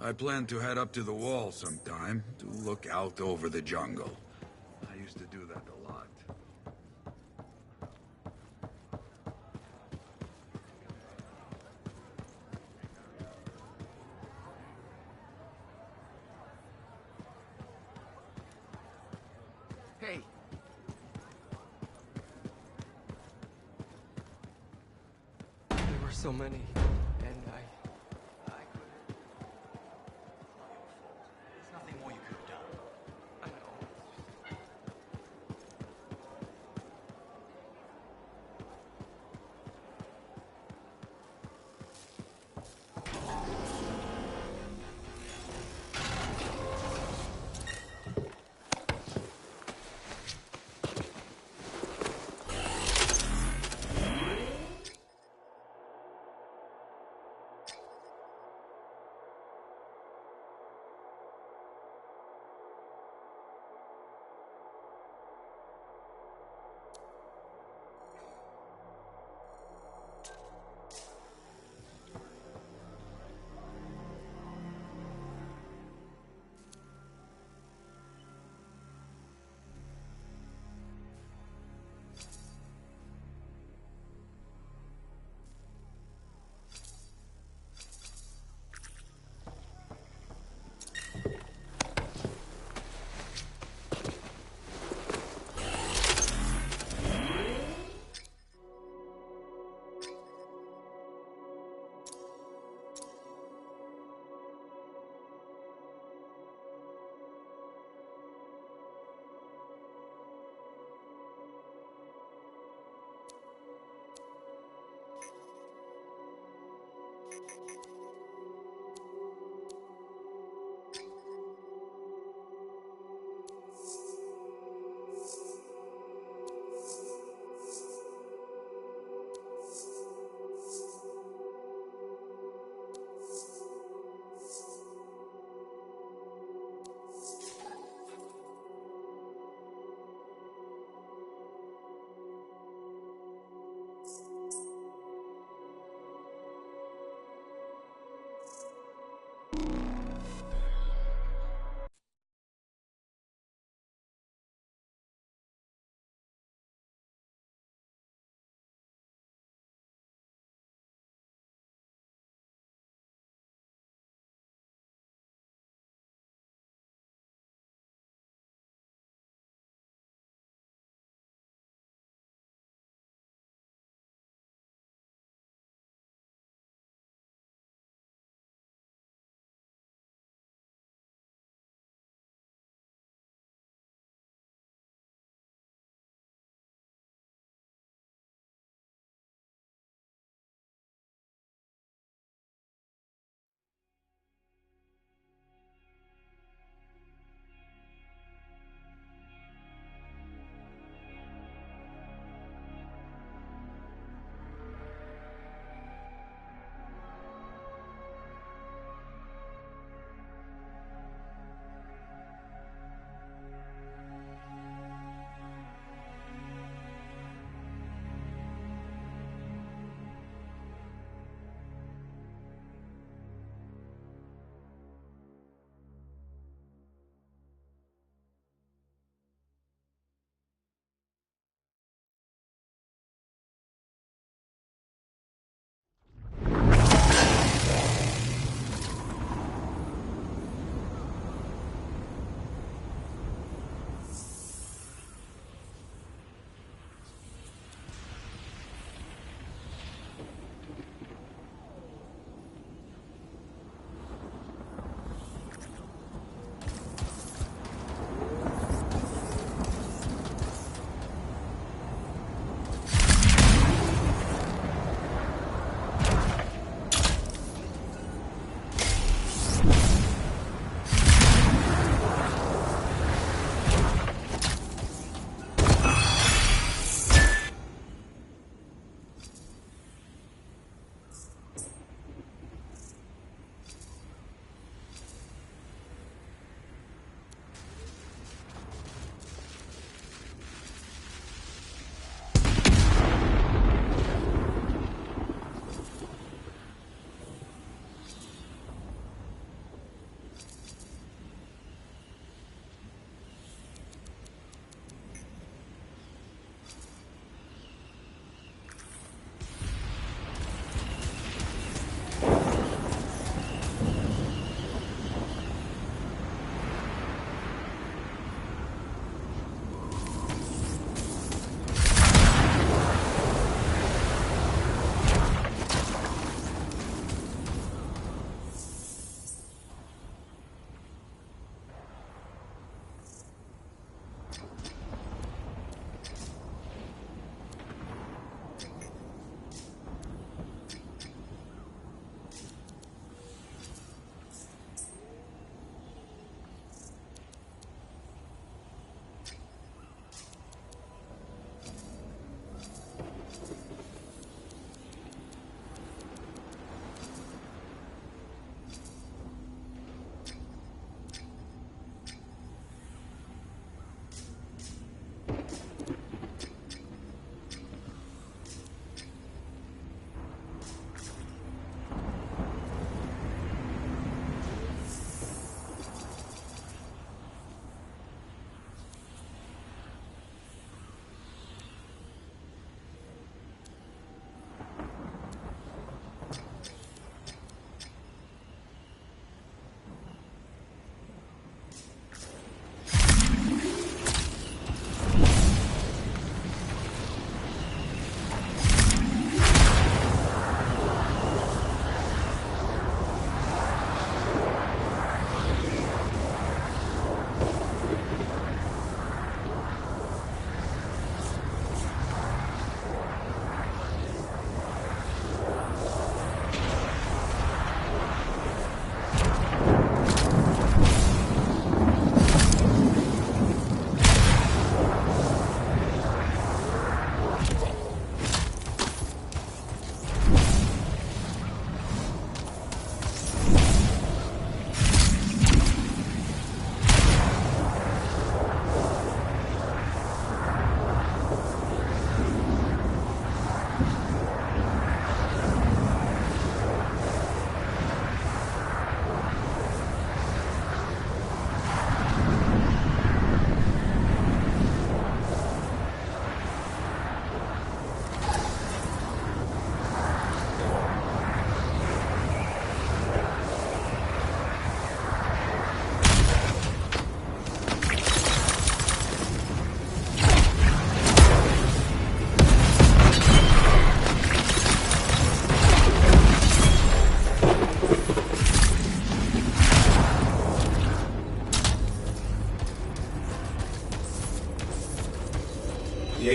I plan to head up to the wall sometime to look out over the jungle. I used to do that a lot. Hey. There were so many, and I couldn't. There's nothing more you could have done. I know.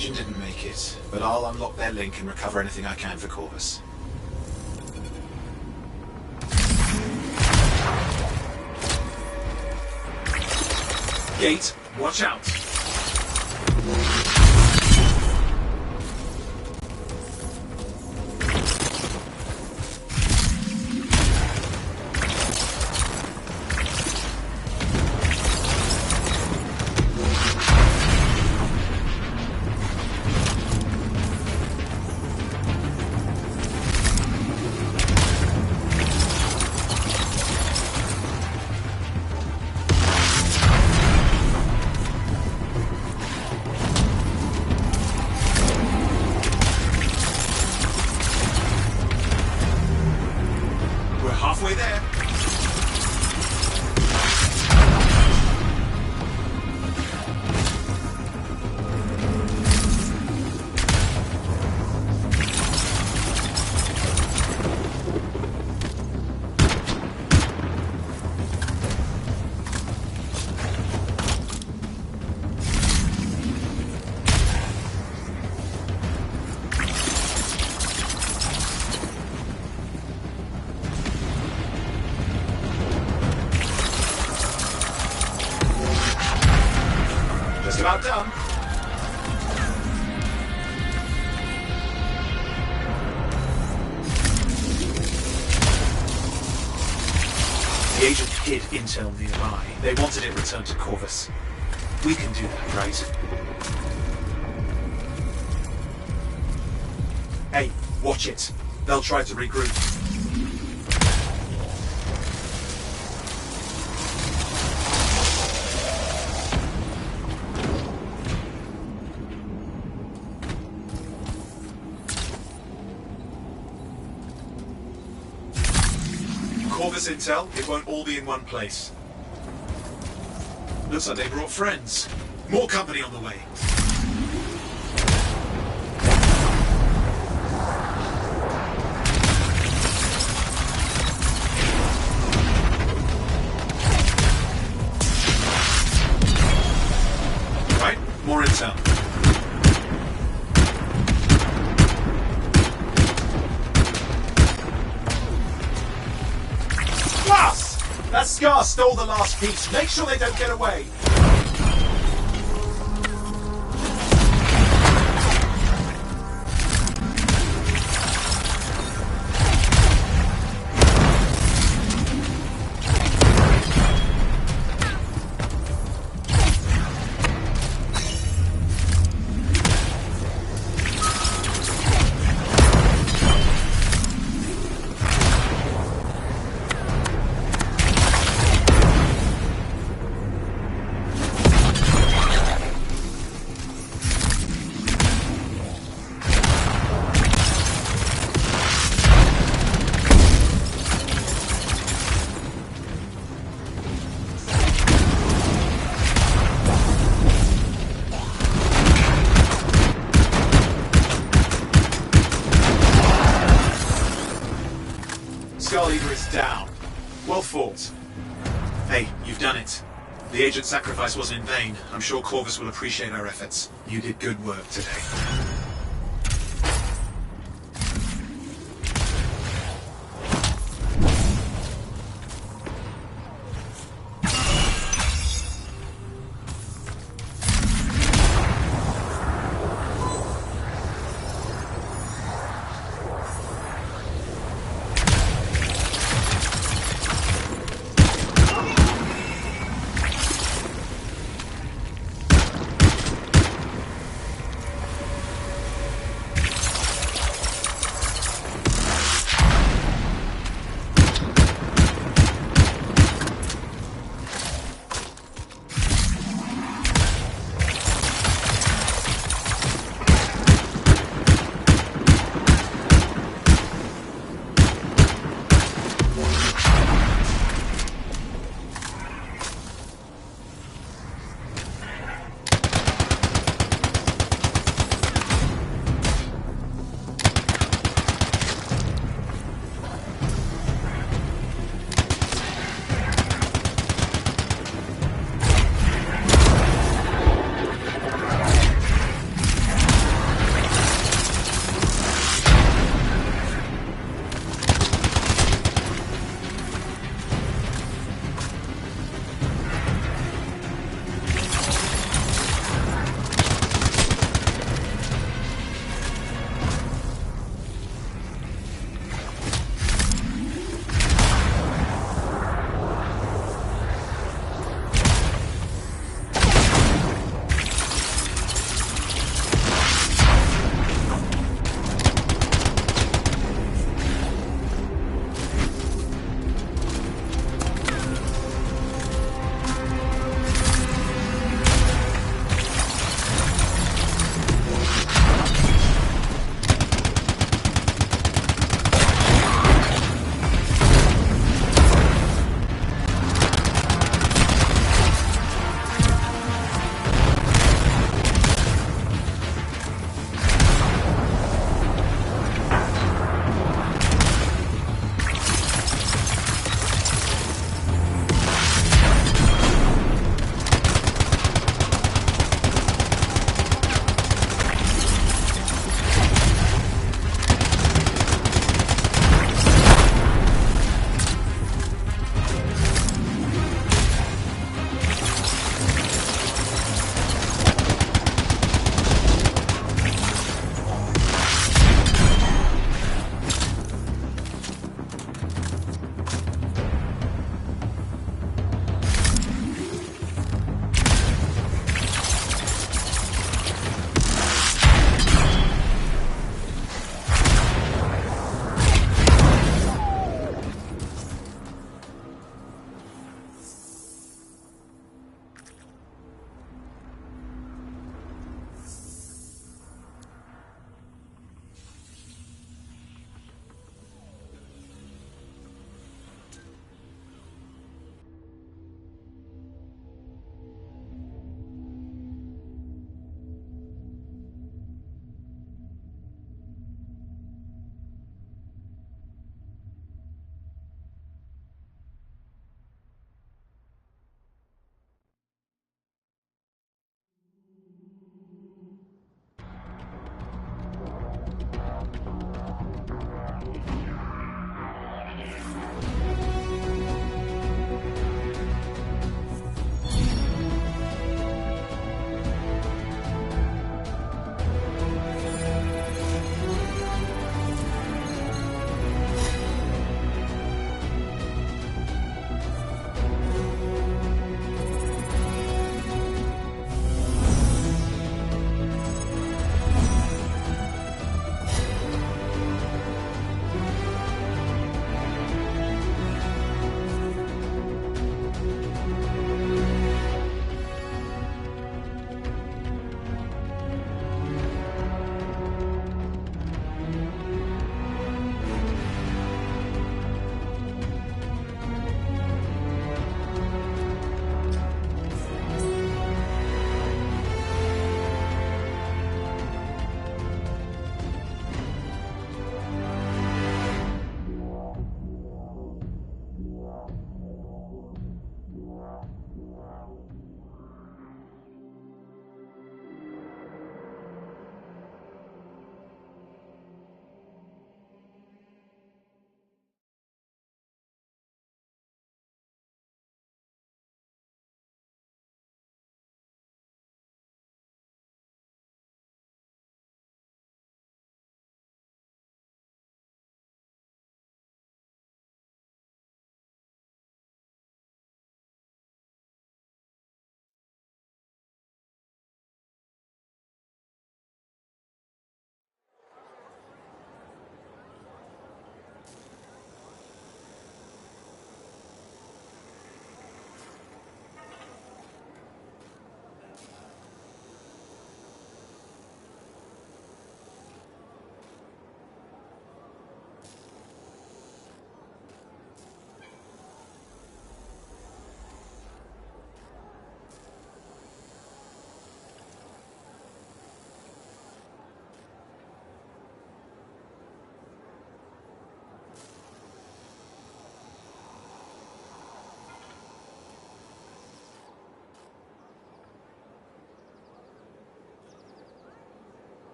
agent didn't make it, but I'll unlock their link and recover anything I can for Corvus. Gate, watch out! Halfway there. Just about done. The agent hid intel nearby. They wanted it returned to Corvus. We can do that, right? Hey, watch it. They'll try to regroup. Corvus intel, it won't all be in one place. Looks like they brought friends. More company on the way. Right, more intel. That Scar stole the last piece. Make sure they don't get away. Skull Eater is down. Well fought. Hey, you've done it. The agent's sacrifice wasn't in vain. I'm sure Corvus will appreciate our efforts. You did good work today.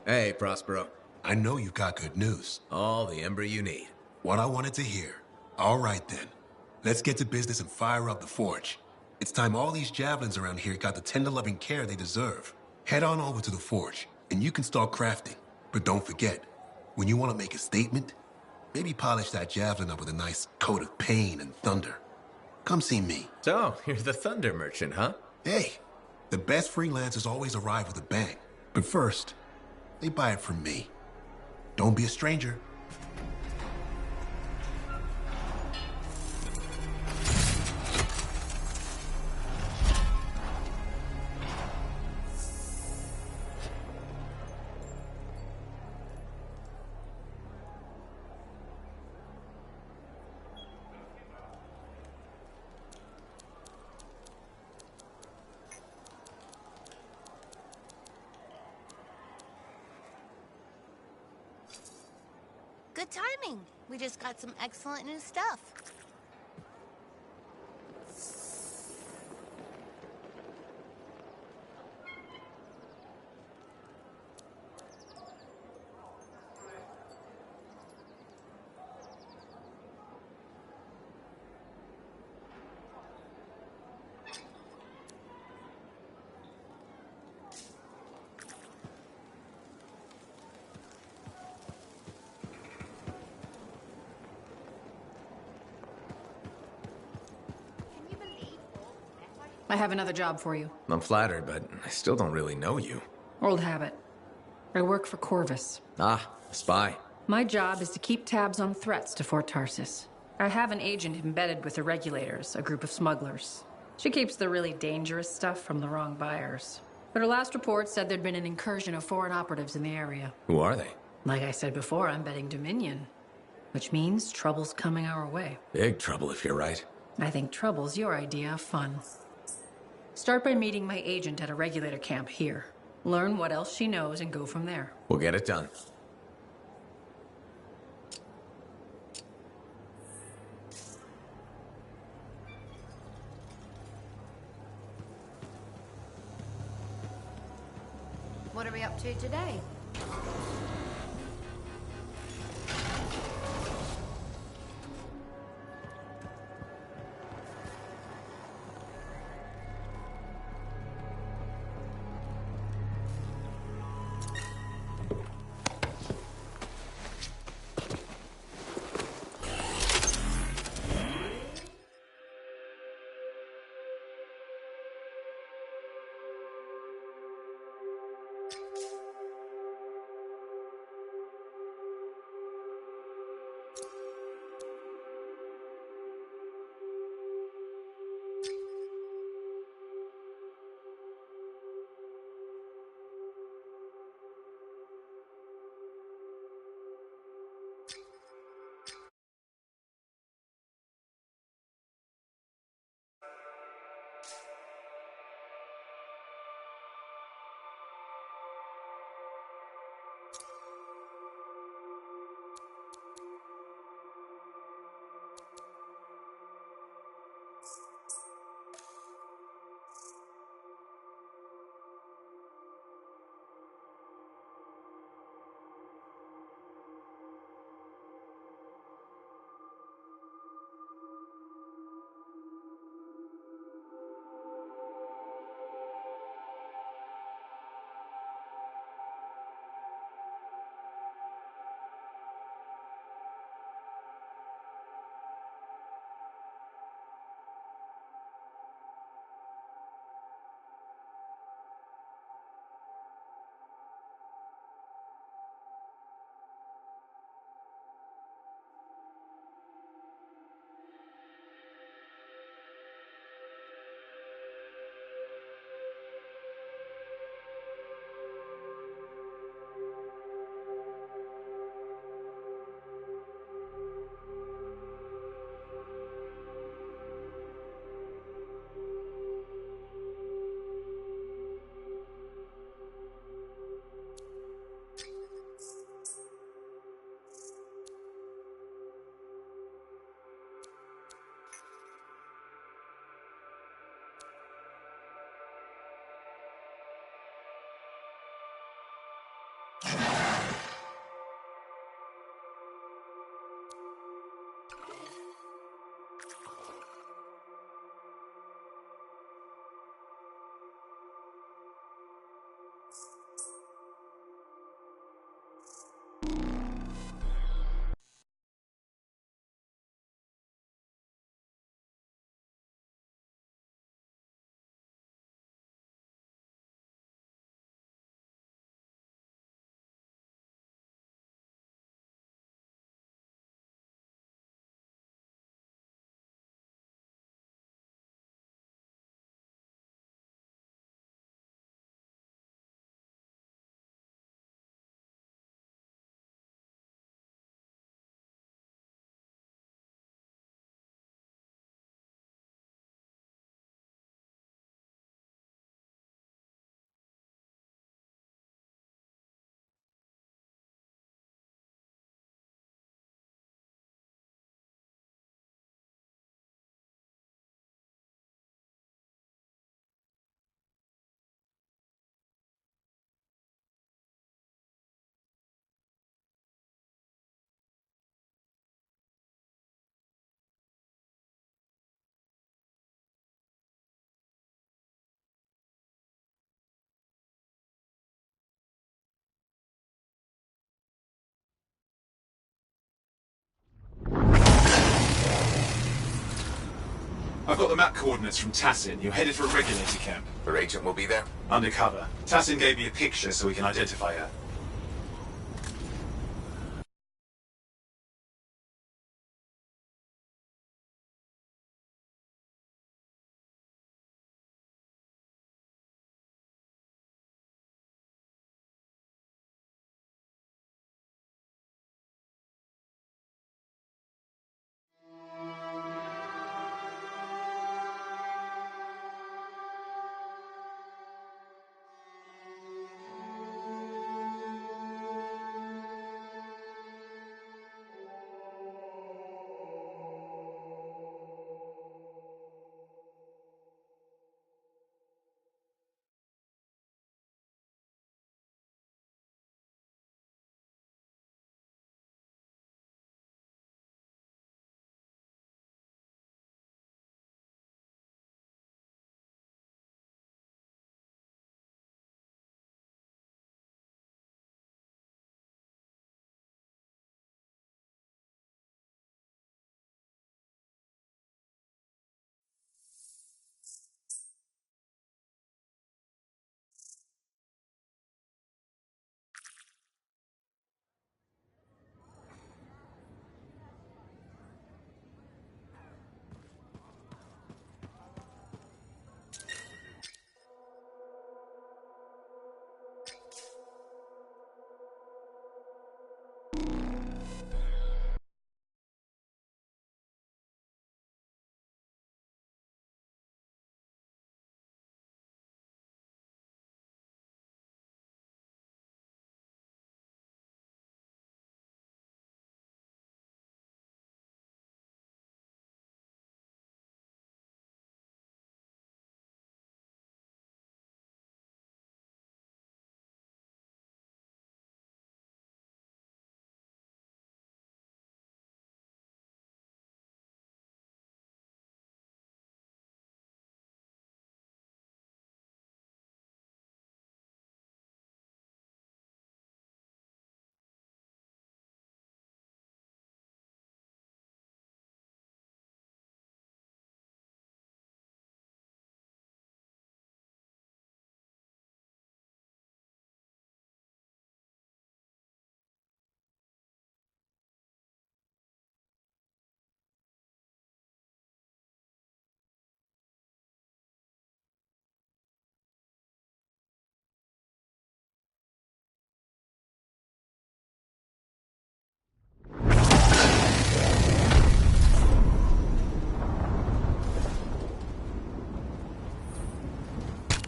Hey, Prospero. I know you've got good news. All the ember you need. What I wanted to hear. All right, then. Let's get to business and fire up the forge. It's time all these javelins around here got the tender loving care they deserve. Head on over to the forge, and you can start crafting. But don't forget, when you want to make a statement, maybe polish that javelin up with a nice coat of pain and thunder. Come see me. So, you're the thunder merchant, huh? Hey, the best freelancers always arrive with a bang. But first, they buy it from me. Don't be a stranger. Good timing. We just got some excellent new stuff. I have another job for you. I'm flattered, but I still don't really know you. Old habit. I work for Corvus. Ah, a spy. My job is to keep tabs on threats to Fort Tarsis. I have an agent embedded with the regulators, a group of smugglers. She keeps the really dangerous stuff from the wrong buyers. But her last report said there'd been an incursion of foreign operatives in the area. Who are they? Like I said before, I'm betting Dominion. Which means trouble's coming our way. Big trouble if you're right. I think trouble's your idea of fun. Start by meeting my agent at a regulator camp here. Learn what else she knows and go from there. We'll get it done. What are we up to today? I've got the map coordinates from Tassin. You're headed for a regulator camp. Her agent will be there? Undercover. Tassin gave me a picture so we can identify her.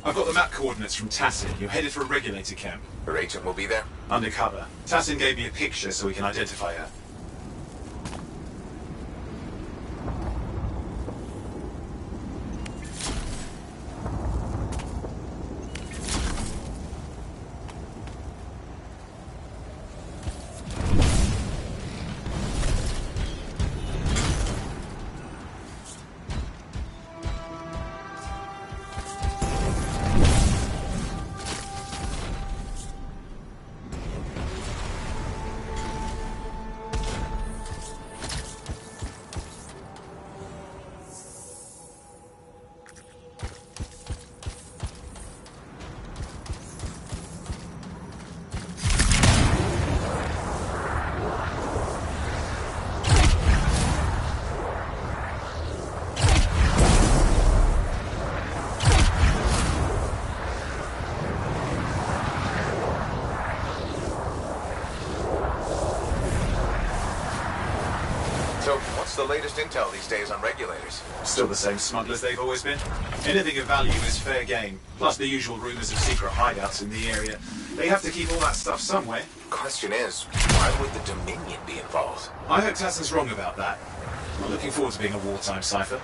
I've got the map coordinates from Tassin. You're headed for a regulator camp. Her agent will be there? Undercover. Tassin gave me a picture so we can identify her. the latest intel these days on regulators? Still the same smugglers they've always been. Anything of value is fair game, plus the usual rumors of secret hideouts in the area. They have to keep all that stuff somewhere. Question is, why would the Dominion be involved? I hope Tassin's wrong about that. I'm looking forward to being a wartime cipher.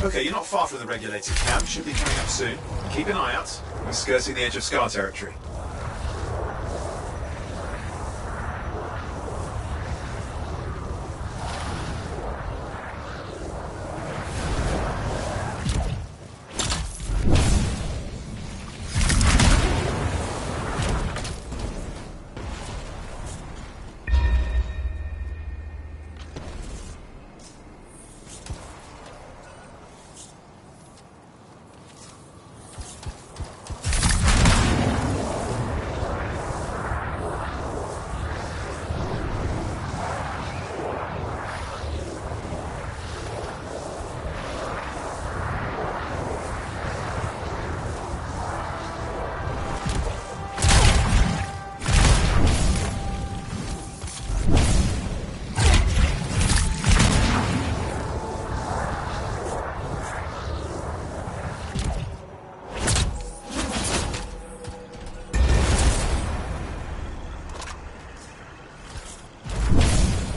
Okay, you're not far from the regulated camp. Should be coming up soon. Keep an eye out. We're skirting the edge of Scar territory.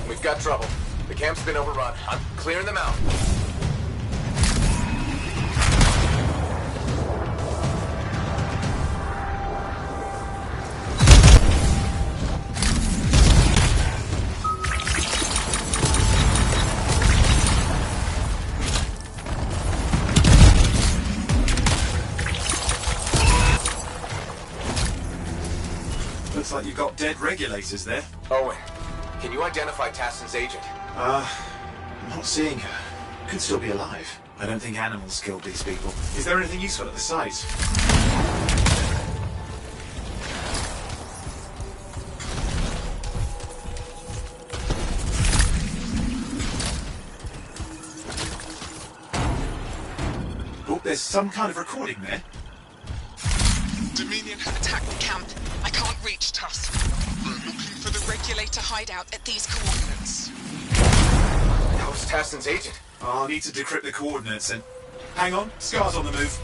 We've got trouble. The camp's been overrun. I'm clearing them out. Looks like you've got dead regulators there. Owen, can you identify Tassin's agent? I'm not seeing her. Could still be alive. I don't think animals killed these people. Is there anything useful at the site? Oh, there's some kind of recording there. Dominion have attacked the camp. I can't reach Tusk. I'm looking for the regulator hideout at these coordinates. That was Tassin's agent. I'll need to decrypt the coordinates and... Hang on, Scar's on the move.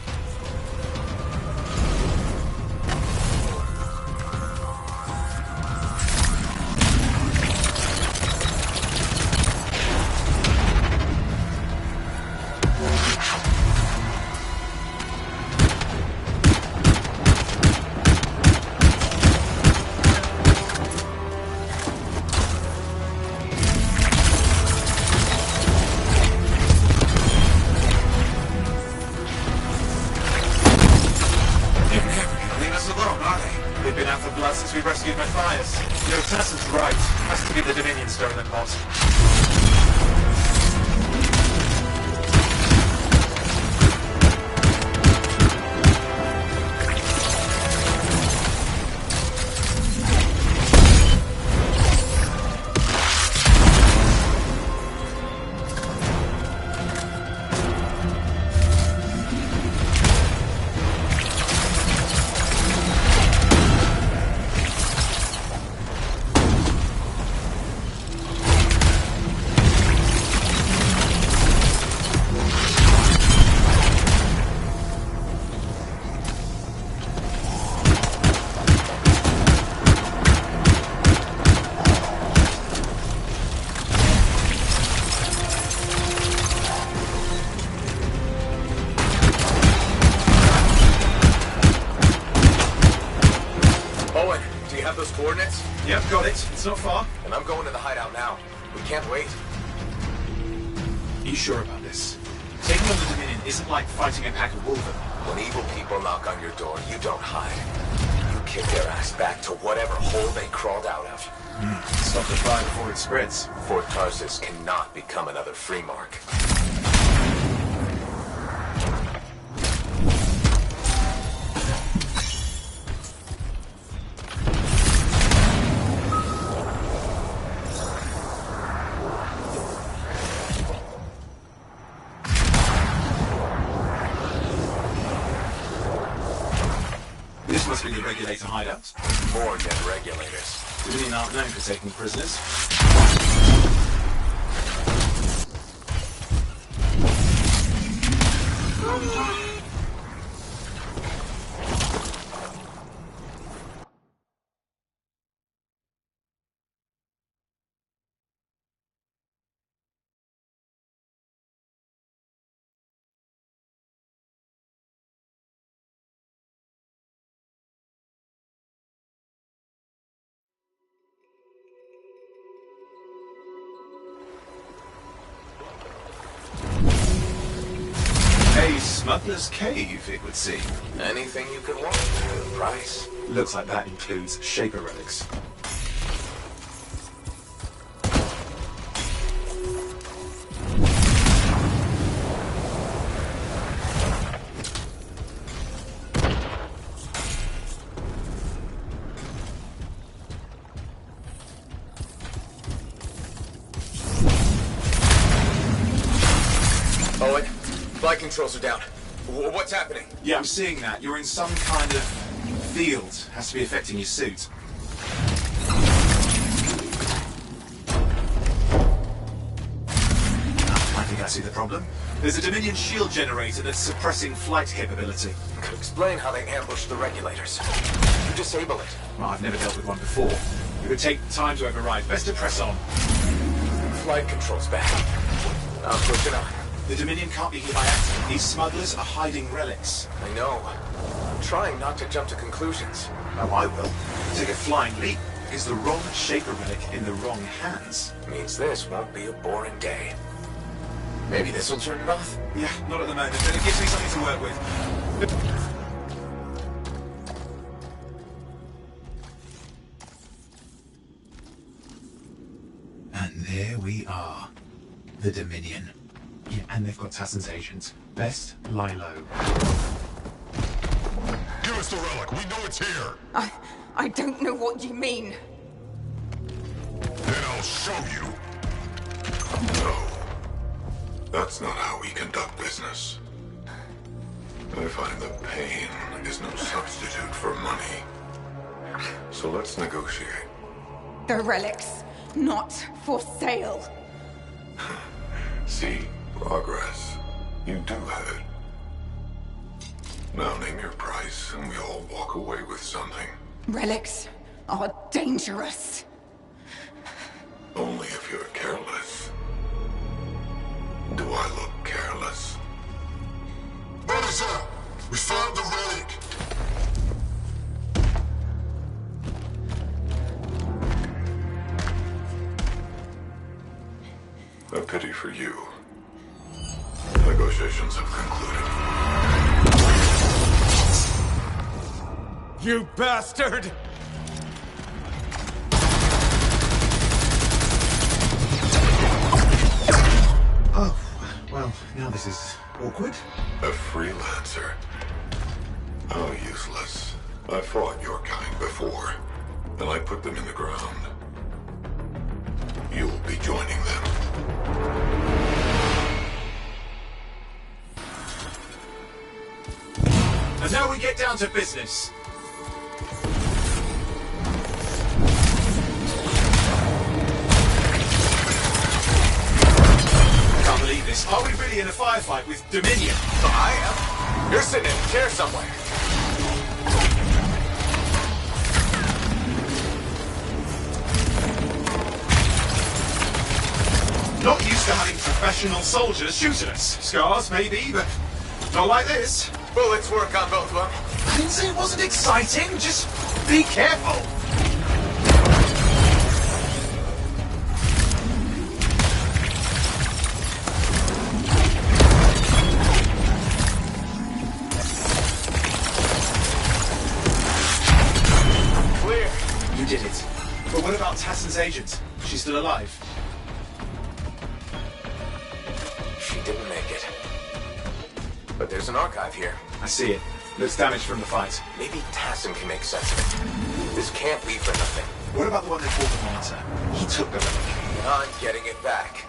Since we rescued Matthias. You know, Tassin's right. Has to be the Dominion stirring the pot. Those coordinates? Yep, got it. It's not far. And I'm going to the hideout now. We can't wait. Are you sure about this? Taking on the Dominion isn't like fighting a pack of wolves. When evil people knock on your door, you don't hide. You kick their ass back to whatever hole they crawled out of. Stop the fire before it spreads. Fort Tarsis cannot become another free mark. Must be the regulator hideout. More dead regulators. Dominion aren't known for taking prisoners. A smuggler's cave, it would seem. Anything you could want for the price. Looks like that includes Shaper relics. Owen, flight controls are down. What's happening? Yeah, I'm seeing that. You're in some kind of field. Has to be affecting your suit. I think I see the problem. There's a Dominion shield generator that's suppressing flight capability. Could explain how they ambushed the regulators. You disable it. Well, I've never dealt with one before. It would take time to override. Best to press on. Flight controls back. Not pushing on. The Dominion can't be here by accident. These smugglers are hiding relics. I know. I'm trying not to jump to conclusions. Oh, I will. Take a flying leap. Is the wrong Shaper relic in the wrong hands? Means this won't be a boring day. Maybe this will turn it off? Yeah, not at the moment, but it gives me something to work with. And there we are. The Dominion. Yeah, and they've got Tassin's agents. Best lie low. Give us the relic. We know it's here. I don't know what you mean. Then I'll show you. No. That's not how we conduct business. I find that pain is no substitute for money. So let's negotiate. The relics, not for sale. See, progress. You do have it. Now name your price, and we all walk away with something. Relics are dangerous. Only if you're careless. Do I look careless? Officer, we found the relic. A pity for you. Negotiations have concluded. You bastard! Oh, well, now this is awkward. A freelancer. How useless. I fought your kind before, and I put them in the ground. You'll be joining them. And now we get down to business. Can't believe this. Are we really in a firefight with Dominion? I am. You're sitting in a chair somewhere. Not used to having professional soldiers shoot at us. Scars, maybe, but not like this. Bullets work on both of them. I didn't say it wasn't exciting. Just be careful. Clear. You did it. But what about Tassin's agent? She's still alive. She didn't make it. But there's an archive here. I see it. Looks damaged from the fight. Maybe Tassin can make sense of it. This can't be for nothing. What about the one they called the Monitor? He took the relic. I'm getting it back.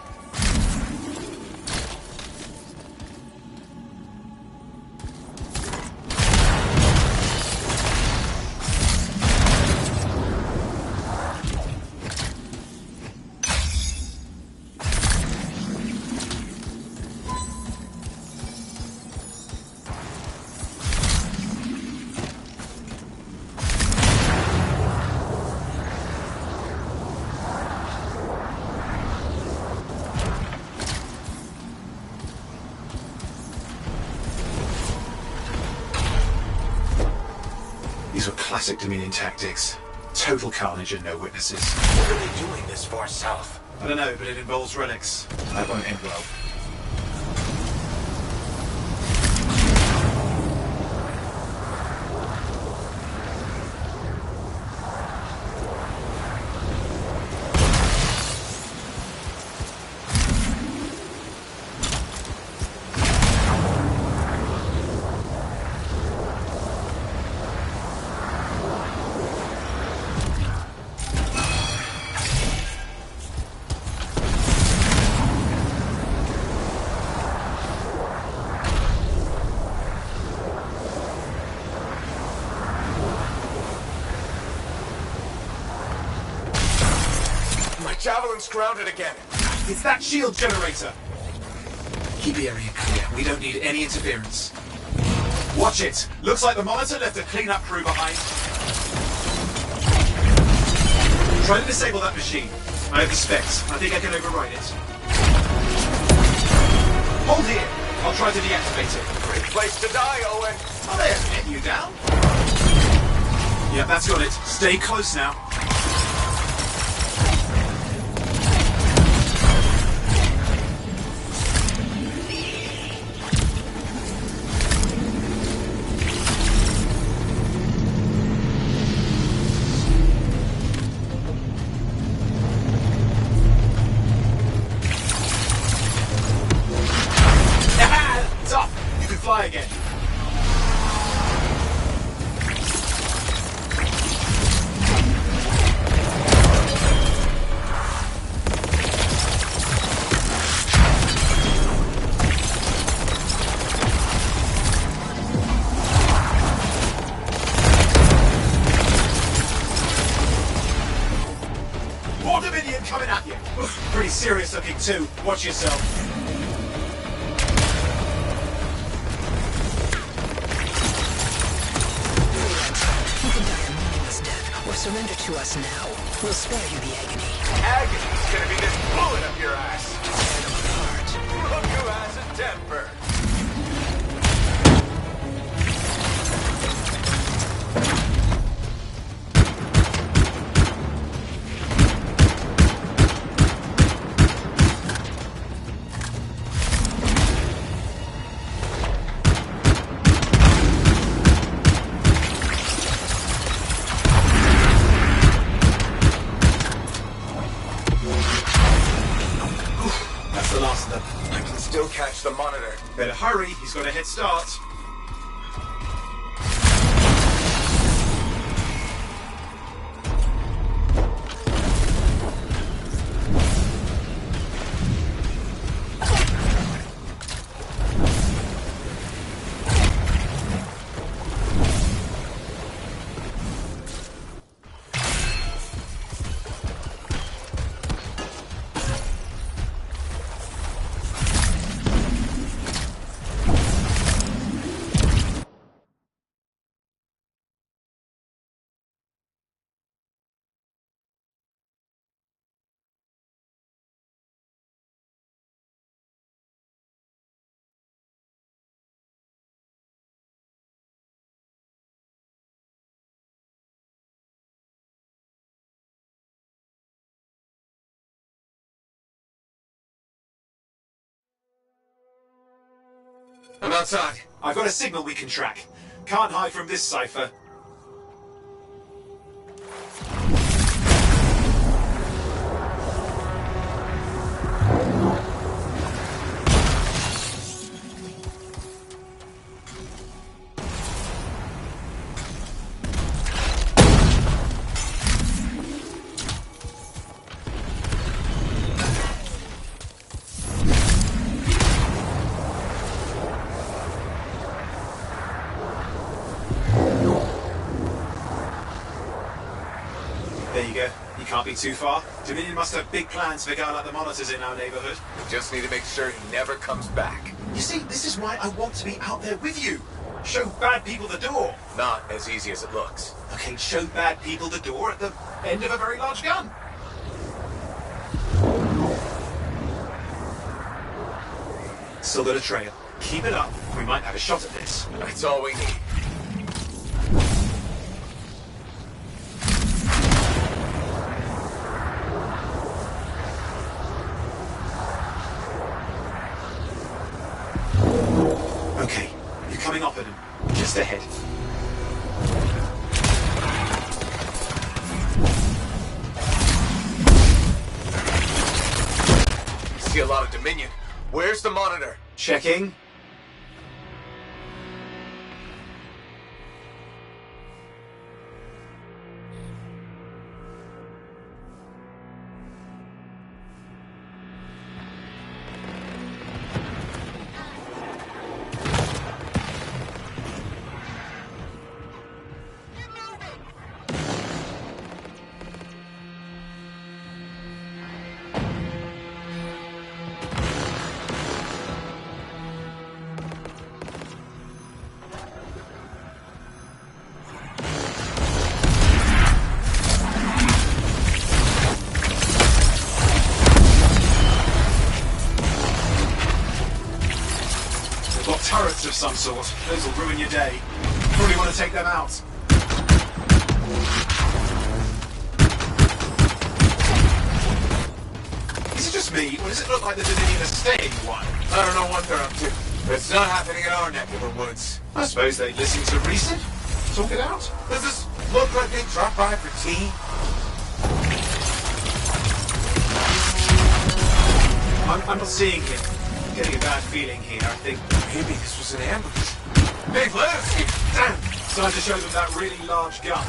These were classic Dominion tactics. Total carnage and no witnesses. What are they doing this far south? I don't know, but it involves relics. That won't end well. Javelin's grounded again. It's that shield generator. Keep the area clear. We don't need any interference. Watch it. Looks like the monitor left a cleanup crew behind. Try to disable that machine. I have the specs. I think I can override it. Hold here. I'll try to deactivate it. Great place to die, Owen. Oh, there's getting you down. Yeah, that's got it. Stay close now. Again. More Dominion coming at you. Pretty serious looking too. Watch yourself. Surrender to us now. We'll spare you the agony. Agony's gonna be this bullet up your ass. Heart. Look who has a temper. Catch the monitor. Better hurry, he's got a head start. I'm outside. I've got a signal we can track. Can't hide from this cipher. There you go. You can't be too far. Dominion must have big plans for a guy like the monitors in our neighborhood. We just need to make sure he never comes back. You see, this is why I want to be out there with you. Show bad people the door. Not as easy as it looks. Okay, show bad people the door at the end of a very large gun. Still got a trail. Keep it up. We might have a shot at this. That's all we need. confident. Just ahead. See a lot of Dominion. Where's the monitor? Checking. Turrets of some sort. Those will ruin your day. Probably want to take them out. Is it just me, or does it look like the Dominion are staying one? I don't know what they're up to, but it's not happening in our neck of the woods. I suppose they listen to reason. Talk it out. Does this look like they dropped by for tea? I'm not seeing him. I'm getting a bad feeling here. I think maybe this was an ambush. Hey, Flash! Damn! It's time to show them that really large gun.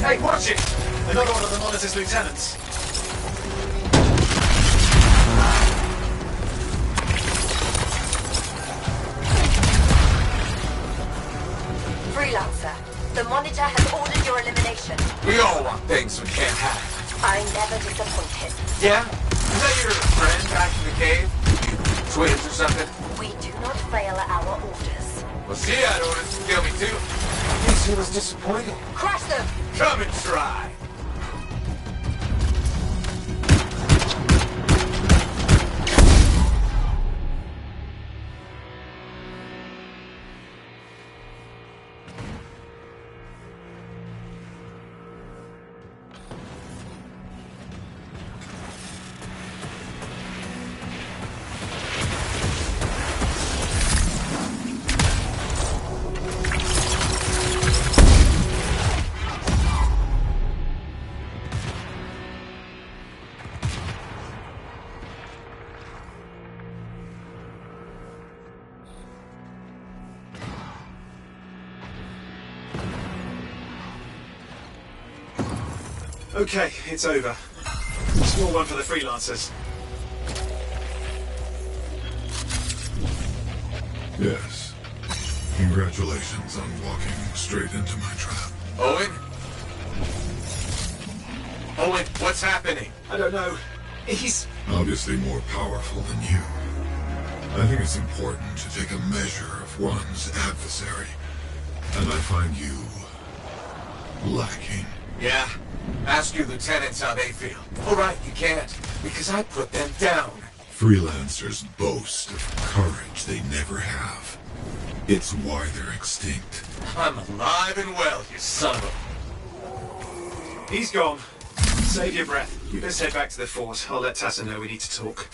Hey, watch it! Another one of the Monitor's lieutenants. Freelancer, the Monitor has ordered your elimination. We all want things we can't have. I'm never disappointed. Yeah? Is that your friend back in the cave? You twins or something? We do not fail at our orders. Well, she had orders to kill me too. I guess he was disappointed. Crush them! Come and try. Okay, it's over. Small one for the freelancers. Yes. Congratulations on walking straight into my trap. Owen? Owen, what's happening? I don't know. He's obviously more powerful than you. I think it's important to take a measure of one's adversary. And I find you lacking. Yeah? Ask your lieutenants how they feel. All right, you can't, because I put them down. Freelancers boast of courage they never have. It's why they're extinct. I'm alive and well, you son of a... He's gone. Save your breath. You best head back to the fort. I'll let Tassa know we need to talk.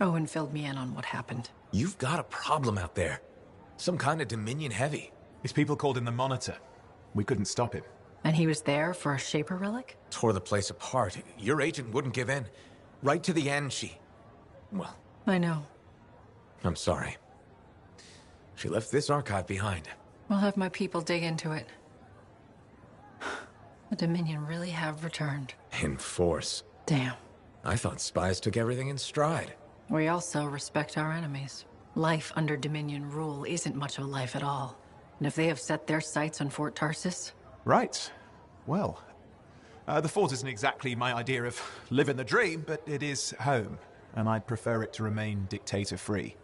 Owen filled me in on what happened. You've got a problem out there. Some kind of Dominion heavy. His people called him the Monitor. We couldn't stop him. And he was there for a Shaper relic? Tore the place apart. Your agent wouldn't give in. Right to the end, well... I know. I'm sorry. She left this archive behind. We'll have my people dig into it. The Dominion really have returned. In force. Damn. I thought spies took everything in stride. We also respect our enemies. Life under Dominion rule isn't much of a life at all. And if they have set their sights on Fort Tarsis... Right. Well, the fort isn't exactly my idea of living the dream, but it is home, and I'd prefer it to remain dictator-free.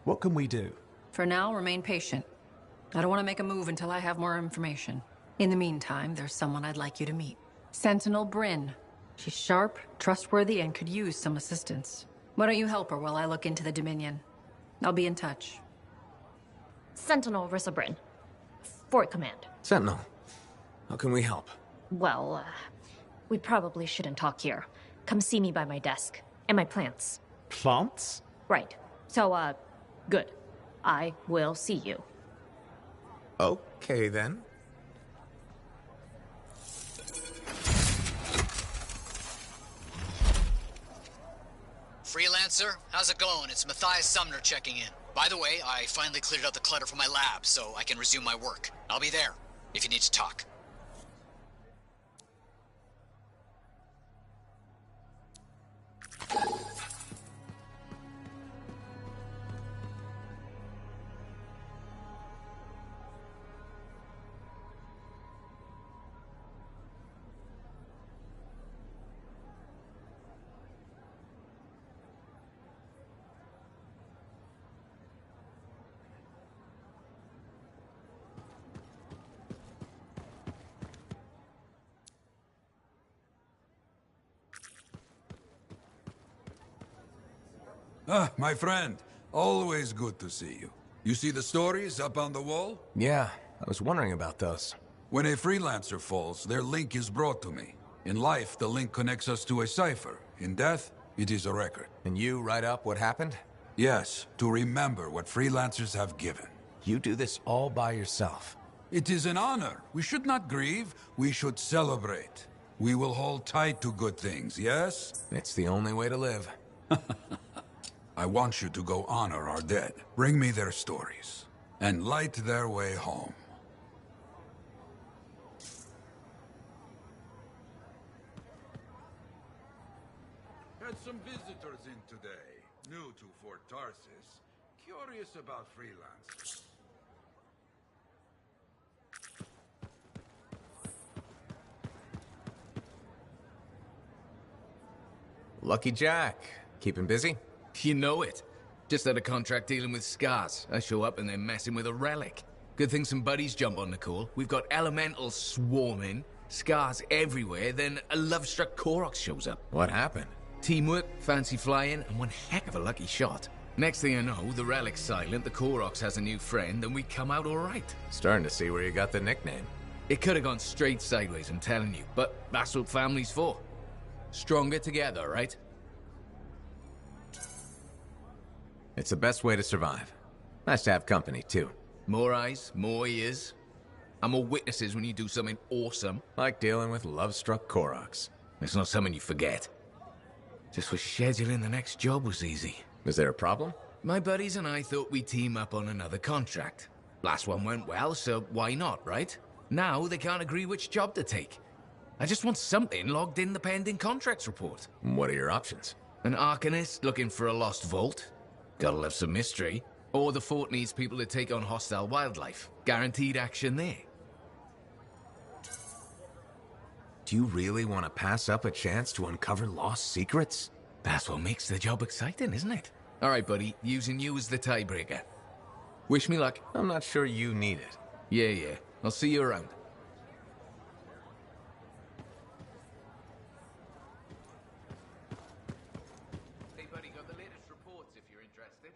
What can we do? For now, remain patient. I don't want to make a move until I have more information. In the meantime, there's someone I'd like you to meet. Sentinel Bryn. She's sharp, trustworthy, and could use some assistance. Why don't you help her while I look into the Dominion? I'll be in touch. Sentinel Rissa Bryn. Fort Command. Sentinel, how can we help? Well, we probably shouldn't talk here. Come see me by my desk. And my plants. Plants? Right. So, good. I will see you. Okay, then. Freelancer, how's it going? It's Matthias Sumner checking in. By the way, I finally cleared out the clutter from my lab, so I can resume my work. I'll be there, if you need to talk. Ah, my friend. Always good to see you. You see the stories up on the wall? Yeah, I was wondering about those. When a freelancer falls, their link is brought to me. In life, the link connects us to a cipher. In death, it is a record. And you write up what happened? Yes, to remember what freelancers have given. You do this all by yourself. It is an honor. We should not grieve, we should celebrate. We will hold tight to good things, yes? It's the only way to live. I want you to go honor our dead. Bring me their stories. And light their way home. Had some visitors in today. New to Fort Tarsis. Curious about freelancers. Lucky Jack. Keeping busy? You know it. Just had a contract dealing with scars. I show up and they're messing with a relic. Good thing some buddies jump on the call. We've got elementals swarming, scars everywhere, then a love-struck Koroks shows up. What happened? Teamwork, fancy flying, and one heck of a lucky shot. Next thing I know, the relic's silent, the Koroks has a new friend, and we come out all right. Starting to see where you got the nickname. It could have gone straight sideways, I'm telling you, but that's what family's for. Stronger together, right? It's the best way to survive. Nice to have company, too. More eyes, more ears. And more witnesses when you do something awesome. Like dealing with love-struck Koroks. It's not something you forget. Just was scheduling the next job was easy. Is there a problem? My buddies and I thought we'd team up on another contract. Last one went well, so why not, right? Now they can't agree which job to take. I just want something logged in the pending contracts report. What are your options? An Arcanist looking for a lost vault. Gotta love some mystery. Or the fort needs people to take on hostile wildlife. Guaranteed action there. Do you really want to pass up a chance to uncover lost secrets? That's what makes the job exciting, isn't it? All right, buddy. Using you as the tiebreaker. Wish me luck. I'm not sure you need it. Yeah. I'll see you around. Hey, buddy, got the latest reports if you're interested.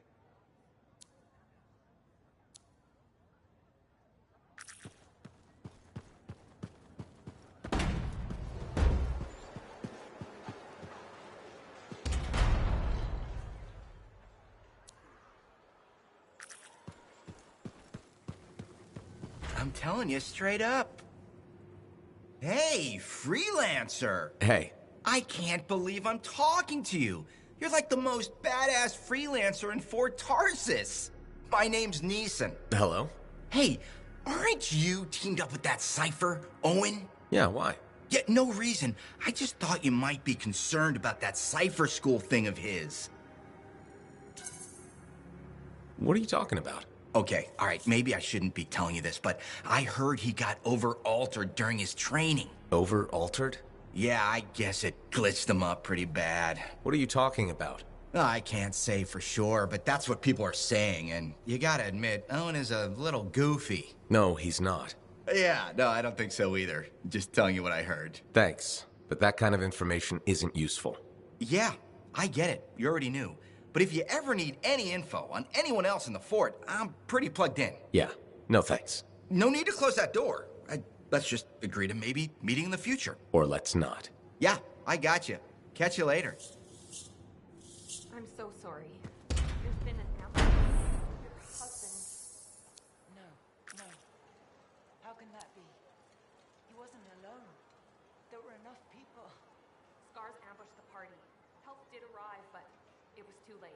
I'm telling you straight up. Hey, freelancer. Hey. I can't believe I'm talking to you. You're like the most badass freelancer in Fort Tarsis. My name's Neeson. Hello? Hey, aren't you teamed up with that Cypher, Owen? Yeah, why? Yeah, no reason. I just thought you might be concerned about that Cypher school thing of his. What are you talking about? Okay, all right, maybe I shouldn't be telling you this, but I heard he got over-altered during his training. Over-altered? Yeah, I guess it glitched him up pretty bad. What are you talking about? I can't say for sure, but that's what people are saying, and you gotta admit, Owen is a little goofy. No, he's not. Yeah, no, I don't think so either. Just telling you what I heard. Thanks, but that kind of information isn't useful. Yeah, I get it. You already knew. But if you ever need any info on anyone else in the fort, I'm pretty plugged in. Yeah, no thanks. No need to close that door. Let's just agree to maybe meeting in the future. Or let's not. Yeah, I got you. Catch you later. I'm so sorry. There's been an outbreak. Your husband... No. How can that be? He wasn't alone. There were enough people. Scars ambushed the party. Help did arrive, but it was too late.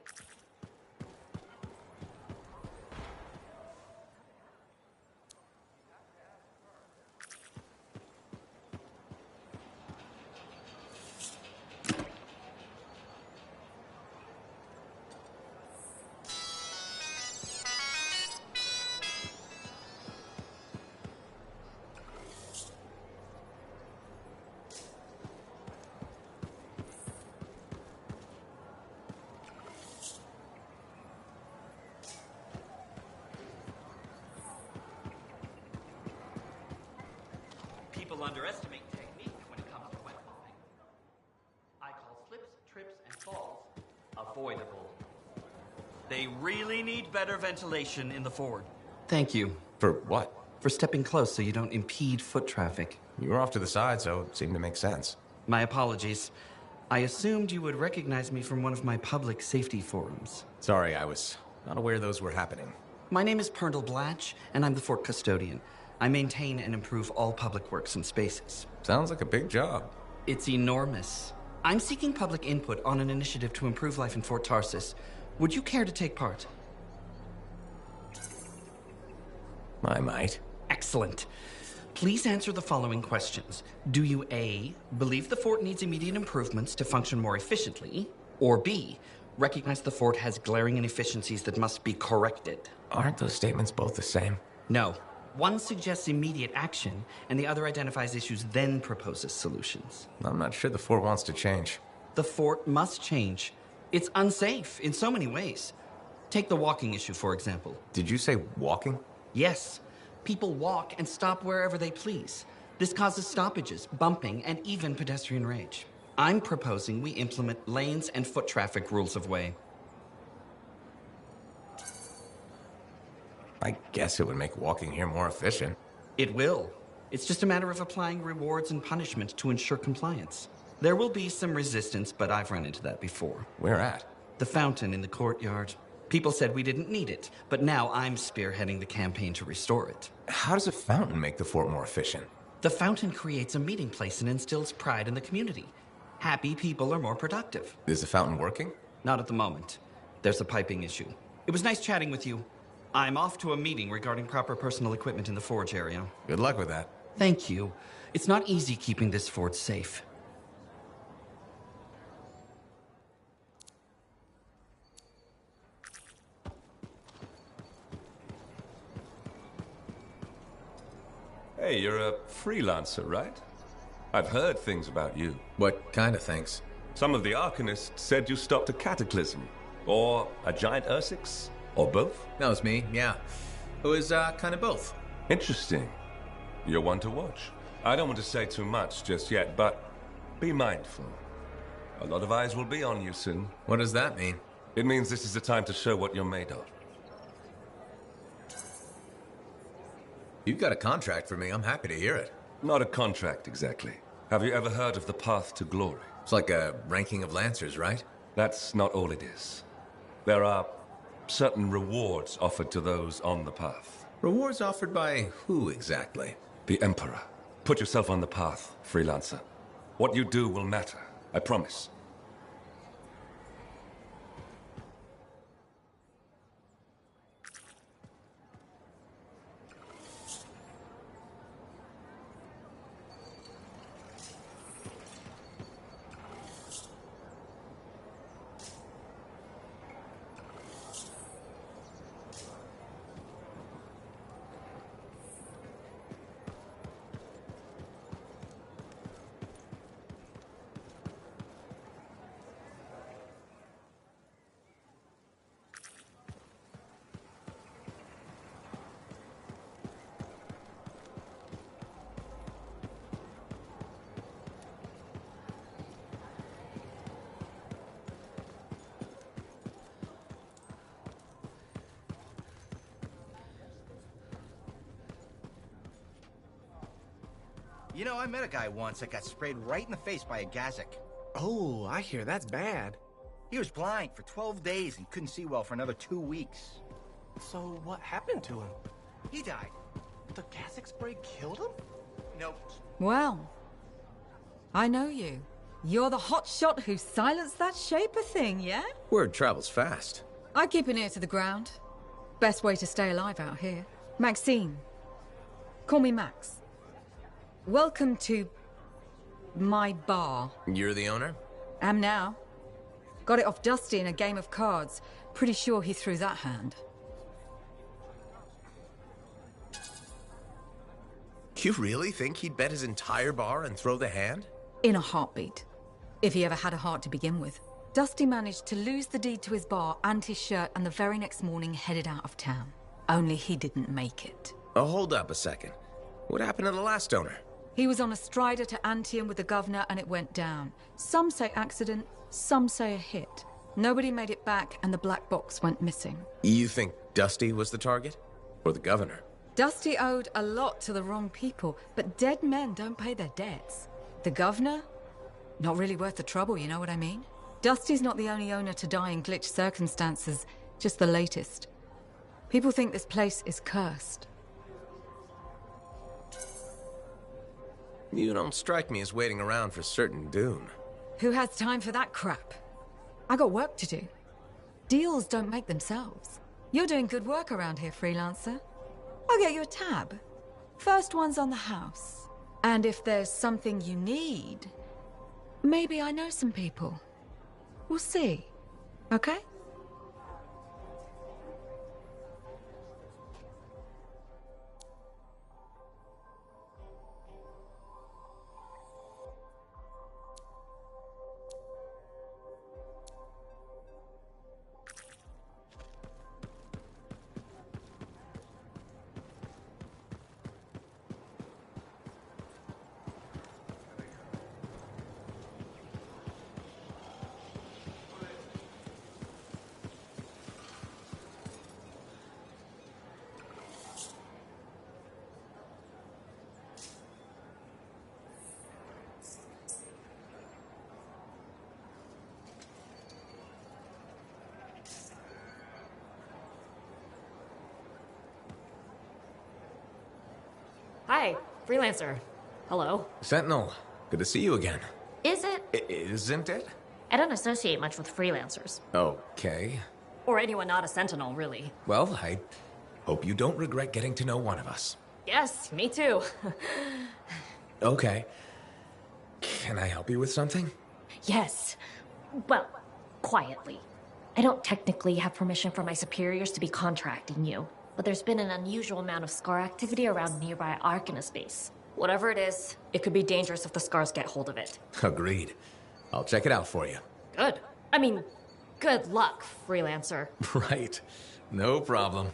People underestimate technique when it comes to weaponry. I call slips, trips, and falls avoidable. They really need better ventilation in the forward. Thank you. For what? For stepping close so you don't impede foot traffic. You were off to the side, so it seemed to make sense. My apologies. I assumed you would recognize me from one of my public safety forums. Sorry, I was not aware those were happening. My name is Pernell Blatch, and I'm the fort custodian. I maintain and improve all public works and spaces. Sounds like a big job. It's enormous. I'm seeking public input on an initiative to improve life in Fort Tarsis. Would you care to take part? I might. Excellent. Please answer the following questions. Do you A, believe the fort needs immediate improvements to function more efficiently? Or B, recognize the fort has glaring inefficiencies that must be corrected? Aren't those statements both the same? No. One suggests immediate action, and the other identifies issues, then proposes solutions. I'm not sure the fort wants to change. The fort must change. It's unsafe in so many ways. Take the walking issue, for example. Did you say walking? Yes. People walk and stop wherever they please. This causes stoppages, bumping, and even pedestrian rage. I'm proposing we implement lanes and foot traffic rules of way. I guess it would make walking here more efficient. It will. It's just a matter of applying rewards and punishment to ensure compliance. There will be some resistance, but I've run into that before. Where at? The fountain in the courtyard. People said we didn't need it, but now I'm spearheading the campaign to restore it. How does a fountain make the fort more efficient? The fountain creates a meeting place and instills pride in the community. Happy people are more productive. Is the fountain working? Not at the moment. There's a piping issue. It was nice chatting with you. I'm off to a meeting regarding proper personal equipment in the forge area. Good luck with that. Thank you. It's not easy keeping this fort safe. Hey, you're a freelancer, right? I've heard things about you. What kind of things? Some of the Arcanists said you stopped a cataclysm. Or a giant Ursix. Or both? That was me, yeah. It was, kind of both. Interesting. You're one to watch. I don't want to say too much just yet, but be mindful. A lot of eyes will be on you soon. What does that mean? It means this is the time to show what you're made of. You've got a contract for me. I'm happy to hear it. Not a contract, exactly. Have you ever heard of the Path to Glory? It's like a ranking of Lancers, right? That's not all it is. There are certain rewards offered to those on the path. Rewards offered by who exactly? The Emperor. Put yourself on the path, freelancer. What you do will matter, I promise. You know, I met a guy once that got sprayed right in the face by a Gazak. Oh, I hear that's bad. He was blind for 12 days and couldn't see well for another 2 weeks. So what happened to him? He died. The Gazak spray killed him? Nope. Well, I know you. You're the hotshot who silenced that Shaper thing, yeah? Word travels fast. I keep an ear to the ground. Best way to stay alive out here. Maxine. Call me Max. Welcome to my bar. You're the owner? Am now. Got it off Dusty in a game of cards. Pretty sure he threw that hand. You really think he'd bet his entire bar and throw the hand? In a heartbeat. If he ever had a heart to begin with. Dusty managed to lose the deed to his bar and his shirt, and the very next morning headed out of town. Only he didn't make it. Oh, hold up a second. What happened to the last owner? He was on a strider to Anthem with the governor and it went down. Some say accident, some say a hit. Nobody made it back and the black box went missing. You think Dusty was the target? Or the governor? Dusty owed a lot to the wrong people, but dead men don't pay their debts. The governor? Not really worth the trouble, you know what I mean? Dusty's not the only owner to die in glitch circumstances, just the latest. People think this place is cursed. You don't strike me as waiting around for certain doom. Who has time for that crap? I got work to do. Deals don't make themselves. You're doing good work around here, freelancer. I'll get you a tab. First one's on the house. And if there's something you need, maybe I know some people. We'll see. Okay? Hi, freelancer. Hello. Sentinel, good to see you again. Is it? Isn't it? I don't associate much with freelancers. Okay. Or anyone not a sentinel, really. Well, I hope you don't regret getting to know one of us. Yes, me too. Okay. Can I help you with something? Yes. Well, quietly. I don't technically have permission from my superiors to be contracting you, but there's been an unusual amount of scar activity around nearby Arcanus base. Whatever it is, it could be dangerous if the scars get hold of it. Agreed. I'll check it out for you. Good. I mean, good luck, freelancer. Right. No problem.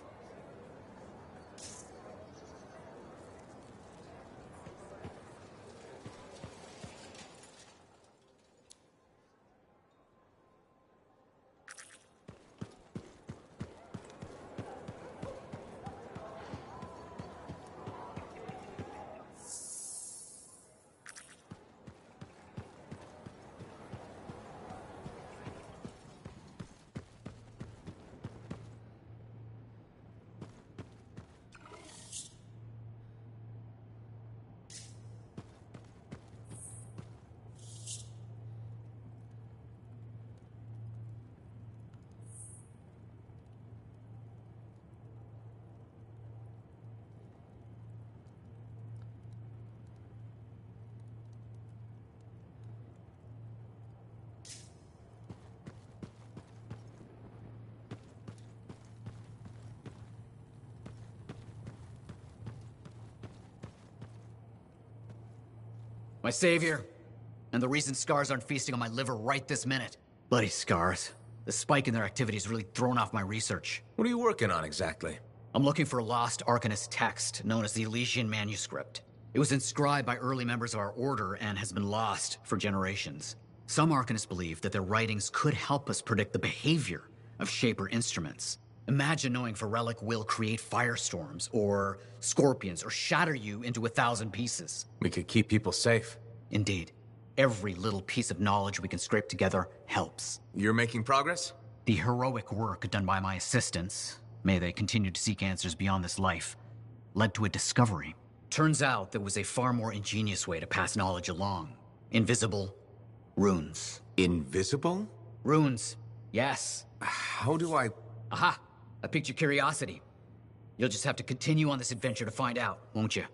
My savior. And the reason scars aren't feasting on my liver right this minute. Bloody scars. The spike in their activity has really thrown off my research. What are you working on exactly? I'm looking for a lost Arcanist text known as the Elysian Manuscript. It was inscribed by early members of our order and has been lost for generations. Some Arcanists believe that their writings could help us predict the behavior of Shaper instruments. Imagine knowing if a relic will create firestorms, or scorpions, or shatter you into 1,000 pieces. We could keep people safe. Indeed. Every little piece of knowledge we can scrape together helps. You're making progress? The heroic work done by my assistants, may they continue to seek answers beyond this life, led to a discovery. Turns out there was a far more ingenious way to pass knowledge along. Invisible runes. Invisible? Runes, yes. How do I... Aha! I piqued your curiosity. You'll just have to continue on this adventure to find out, won't you?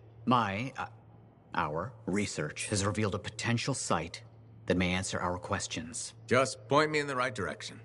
Our research has revealed a potential site that may answer our questions. Just point me in the right direction.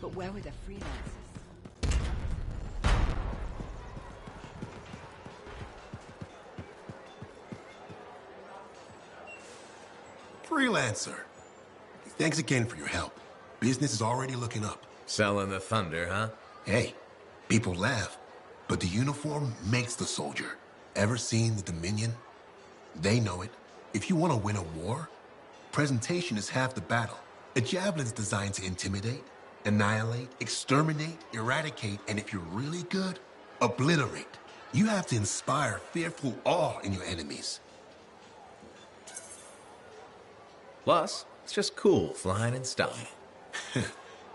But where were the freelancers? Freelancer. Thanks again for your help. Business is already looking up. Selling the thunder, huh? Hey, people laugh, but the uniform makes the soldier. Ever seen the Dominion? They know it. If you want to win a war, presentation is half the battle. A javelin's designed to intimidate, annihilate, exterminate, eradicate, and if you're really good, obliterate. You have to inspire fearful awe in your enemies. Plus, it's just cool flying in style.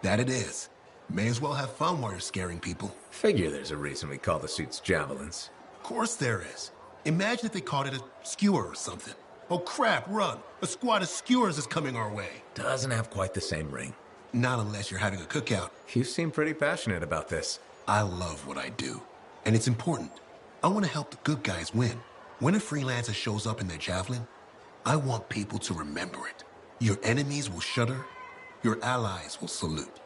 That it is. May as well have fun while you're scaring people. Figure there's a reason we call the suits javelins. Of course there is. Imagine if they called it a skewer or something. Oh crap, run! A squad of skewers is coming our way. Doesn't have quite the same ring. Not unless you're having a cookout. You seem pretty passionate about this. I love what I do. And it's important. I want to help the good guys win. When a freelancer shows up in their javelin, I want people to remember it. Your enemies will shudder. Your allies will salute.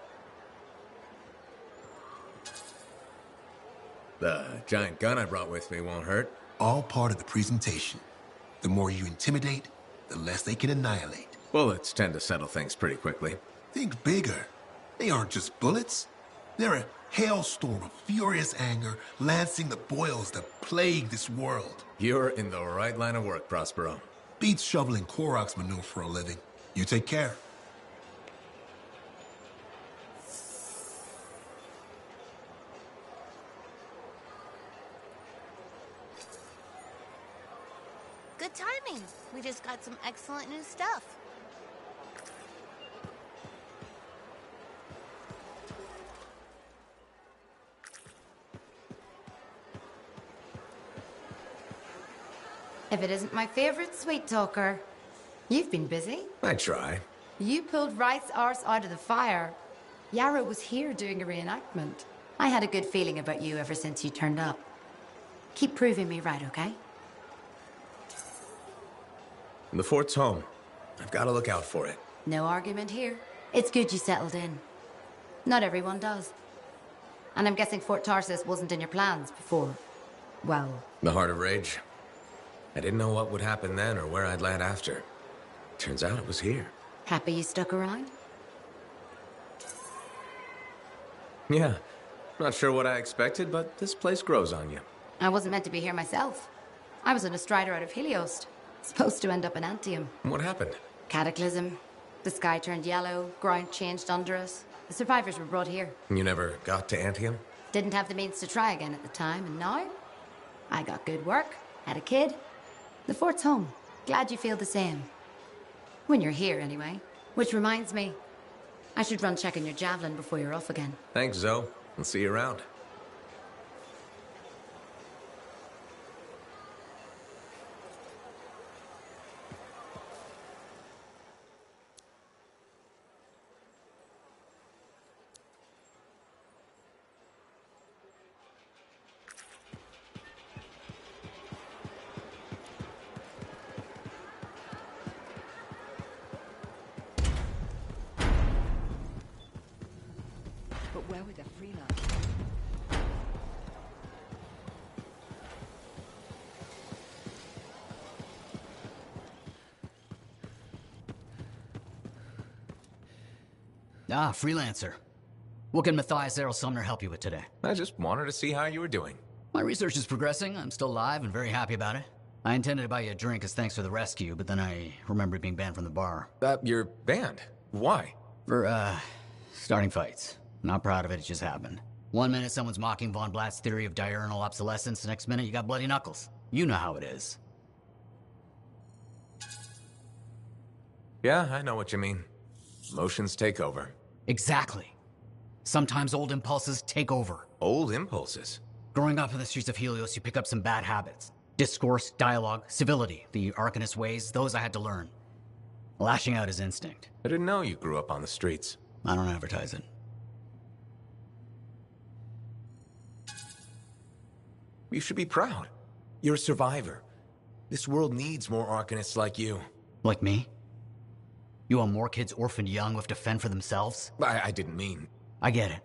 The giant gun I brought with me won't hurt. All part of the presentation. The more you intimidate, the less they can annihilate. Bullets tend to settle things pretty quickly. Think bigger. They aren't just bullets. They're a hailstorm of furious anger lancing the boils that plague this world. You're in the right line of work, Prospero. Beats shoveling Koroks manure for a living. You take care. Good timing. We just got some excellent new stuff. If it isn't my favorite sweet talker. You've been busy. I try. You pulled Wright's arse out of the fire. Yarrow was here doing a reenactment. I had a good feeling about you ever since you turned up. Keep proving me right, okay? The fort's home. I've got to look out for it. No argument here. It's good you settled in. Not everyone does. And I'm guessing Fort Tarsis wasn't in your plans before. Well... The Heart of Rage. I didn't know what would happen then or where I'd land after. Turns out it was here. Happy you stuck around? Yeah. Not sure what I expected, but this place grows on you. I wasn't meant to be here myself. I was on a strider out of Heliost. Supposed to end up in Anthem. What happened? Cataclysm. The sky turned yellow, ground changed under us. The survivors were brought here. You never got to Anthem? Didn't have the means to try again at the time, and now? I got good work, had a kid. The fort's home. Glad you feel the same. When you're here, anyway. Which reminds me, I should run check on your javelin before you're off again. Thanks, Zoe. I'll see you around. But where were the freelancers? Ah, freelancer. What can Matthias Errol Sumner help you with today? I just wanted to see how you were doing. My research is progressing. I'm still alive and very happy about it. I intended to buy you a drink as thanks for the rescue, but then I remembered being banned from the bar. You're banned? Why? For, starting fights. Not proud of it, it just happened. 1 minute someone's mocking Von Blatt's theory of diurnal obsolescence, the next minute you got bloody knuckles. You know how it is. Yeah, I know what you mean. Emotions take over. Exactly. Sometimes old impulses take over. Old impulses? Growing up in the streets of Helios, you pick up some bad habits. Discourse, dialogue, civility, the Arcanist ways, those I had to learn. Lashing out is instinct. I didn't know you grew up on the streets. I don't advertise it. You should be proud. You're a survivor. This world needs more Arcanists like you. Like me? You want more kids orphaned young who have to fend for themselves? I didn't mean... I get it.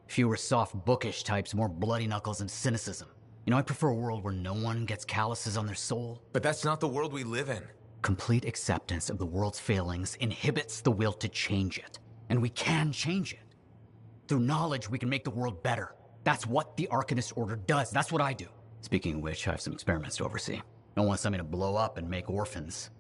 Fewer soft, bookish types, more bloody knuckles and cynicism. You know, I prefer a world where no one gets calluses on their soul. But that's not the world we live in. Complete acceptance of the world's failings inhibits the will to change it. And we can change it. Through knowledge, we can make the world better. That's what the Arcanist Order does. That's what I do. Speaking of which, I have some experiments to oversee. Don't want something to blow up and make orphans.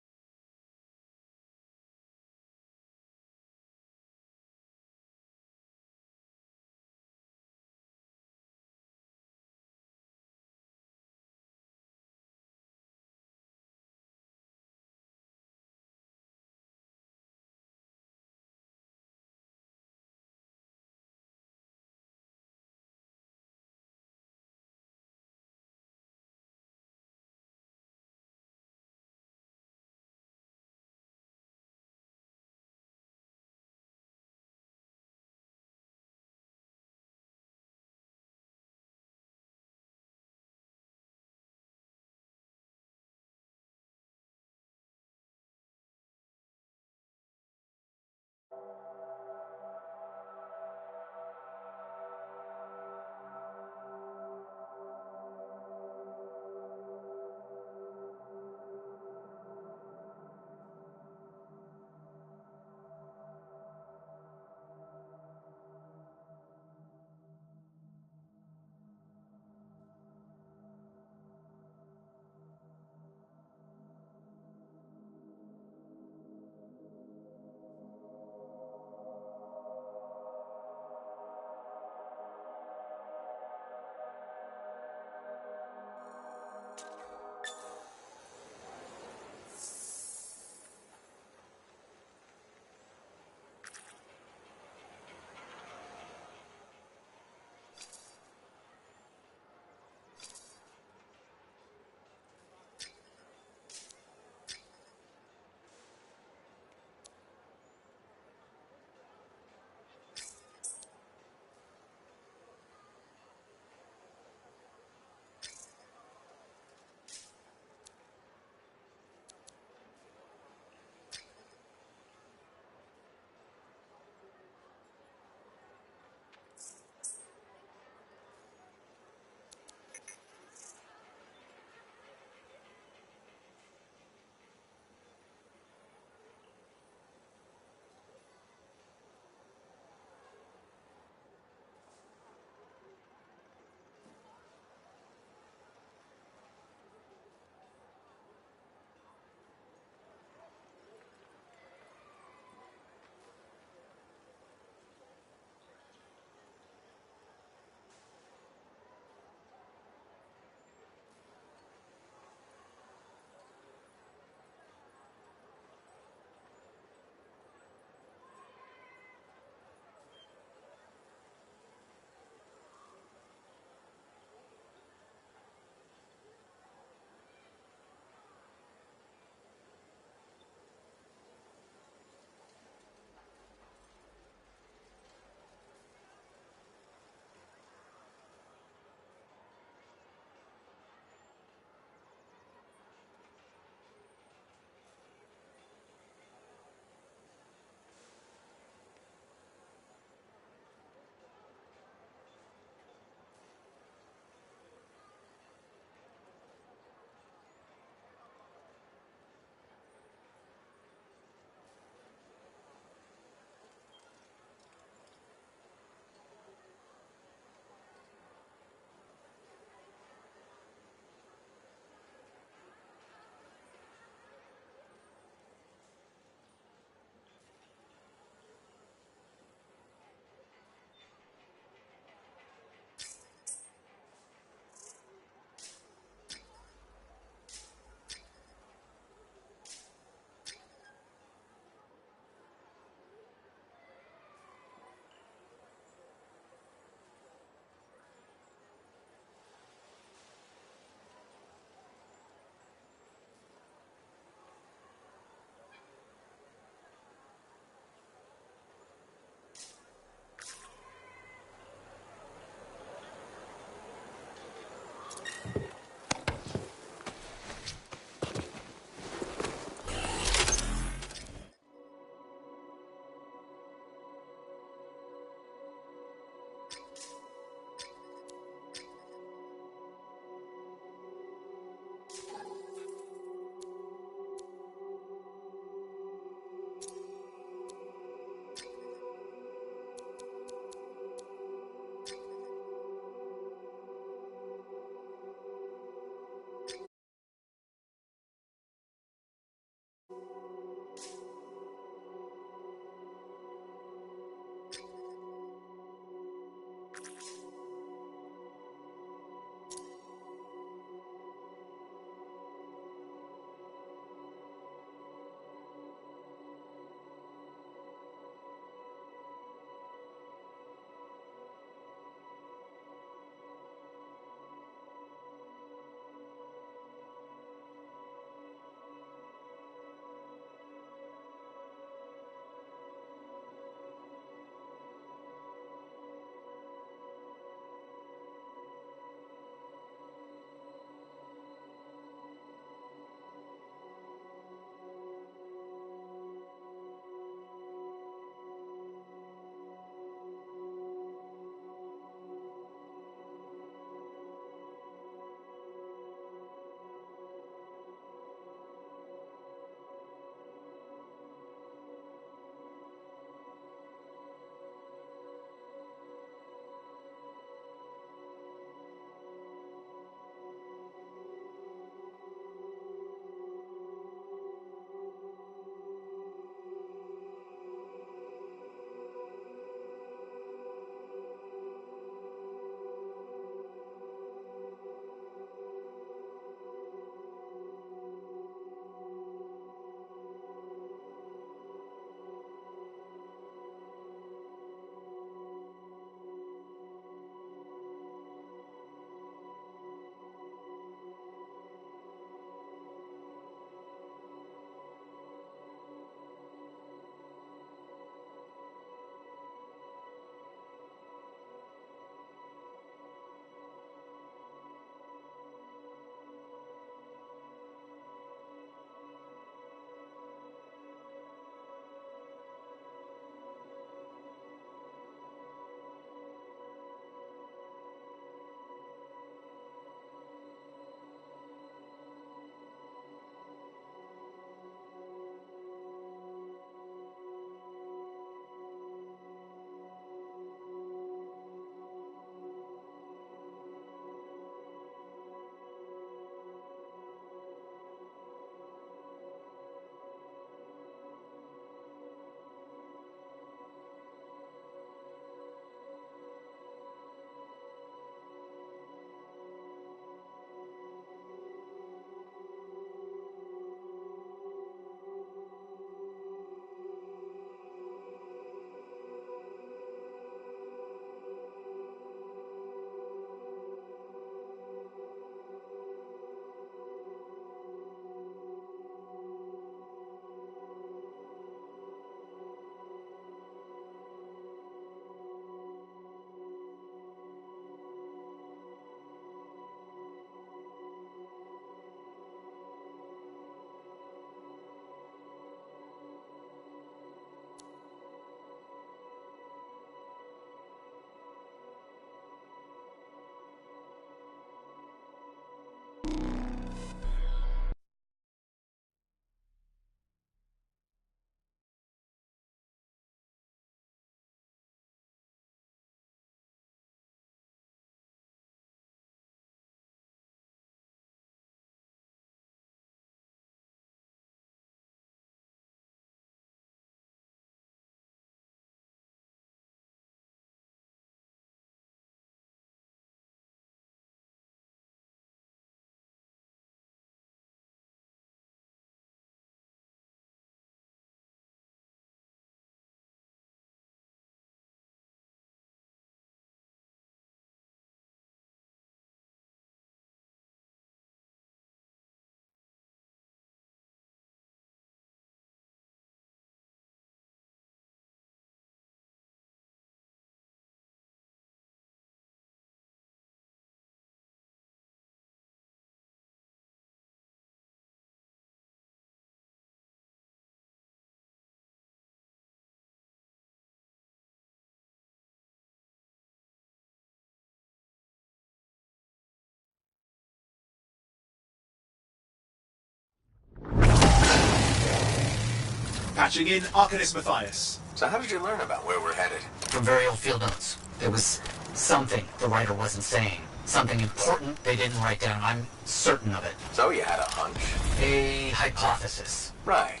Patching in Arcanist Matthias. So how did you learn about where we're headed? From very old field notes. There was something the writer wasn't saying. Something important they didn't write down. I'm certain of it. So you had a hunch? A hypothesis. Right.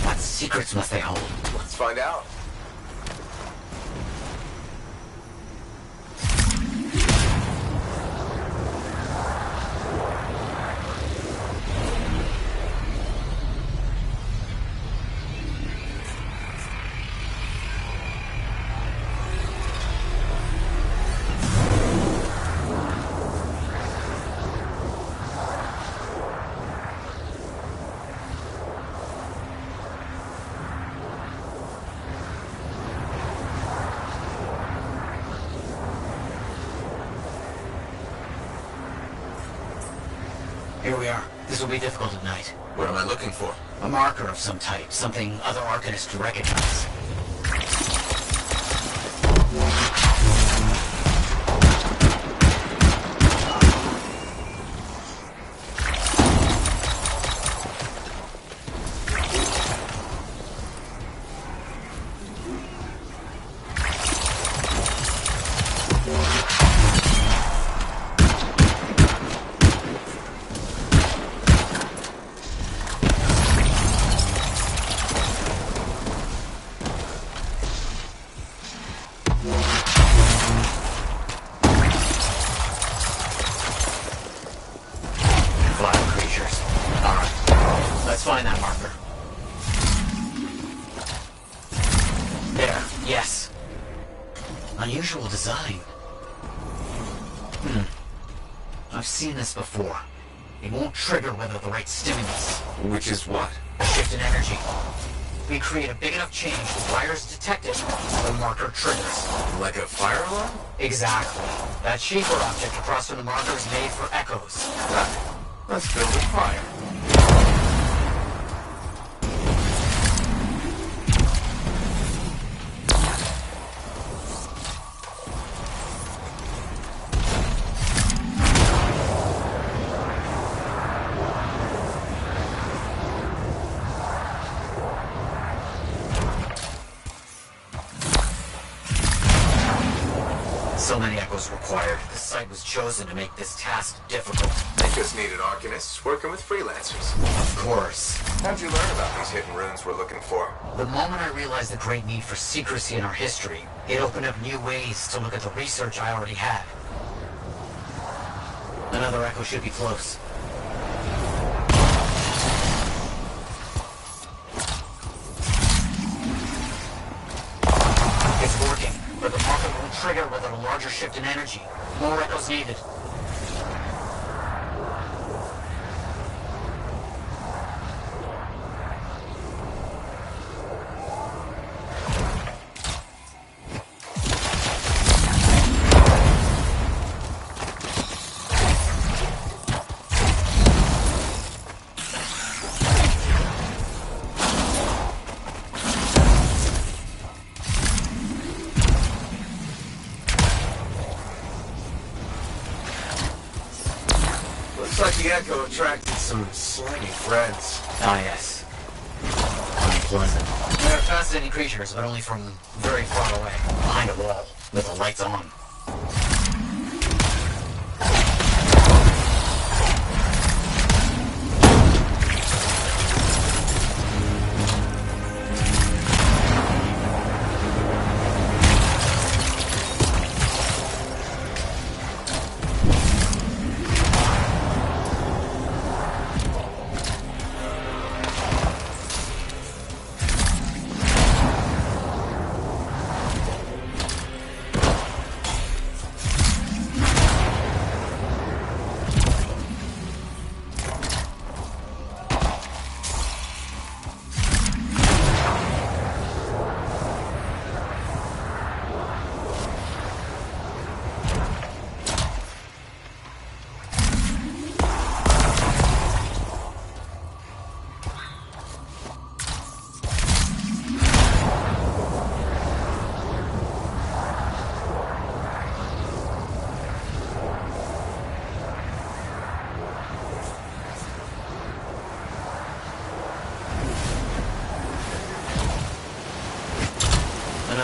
What secrets must they hold? Let's find out. Here we are. This will be difficult at night. What am I looking for? A marker of some type. Something other Arcanists would recognize. Find that marker. There, yes. Unusual design. I've seen this before. It won't trigger whether the right stimulus. Which is what? A shift in energy. We create a big enough change, the wires detect it, the marker triggers. Like a fire alarm? Exactly. That shaper object across from the marker is made for echoes. Let's build a fire. So many echoes required. The site was chosen to make this task difficult. They just needed Arcanists working with freelancers. Of course. How'd you learn about these hidden runes we're looking for? The moment I realized the great need for secrecy in our history, it opened up new ways to look at the research I already had. Another echo should be close. It's working, but the marker won't trigger without a larger shift in energy. More echoes needed. Looks like the echo attracted some slimy friends. Ah, yes. Unpleasant. They're fascinating creatures, but only from very far away, behind a wall, with the lights on.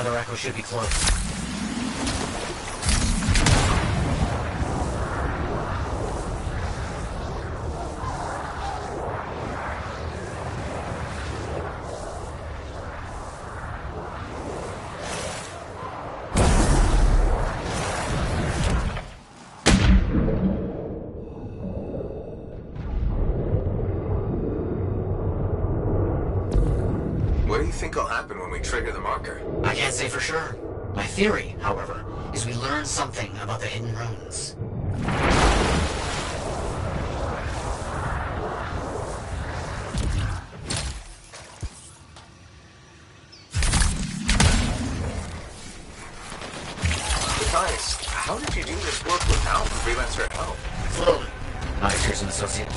Another echo should be close. What do you think will happen when we trigger the marker? I can't say for sure. My theory, however, is we learn something about the hidden runes. Besides, how did you do this work without freelancer help? Slowly. My peers and associates.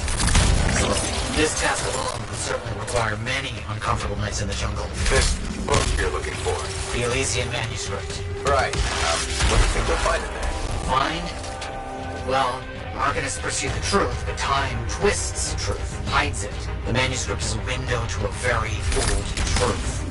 Slowly. This task alone would certainly require many uncomfortable nights in the jungle. This book you're looking for? The Elysian manuscript. Right. What do you think you'll find in there? Find? Well, Arcanists pursue the truth, but time twists truth, hides it. The manuscript is a window to a very old truth.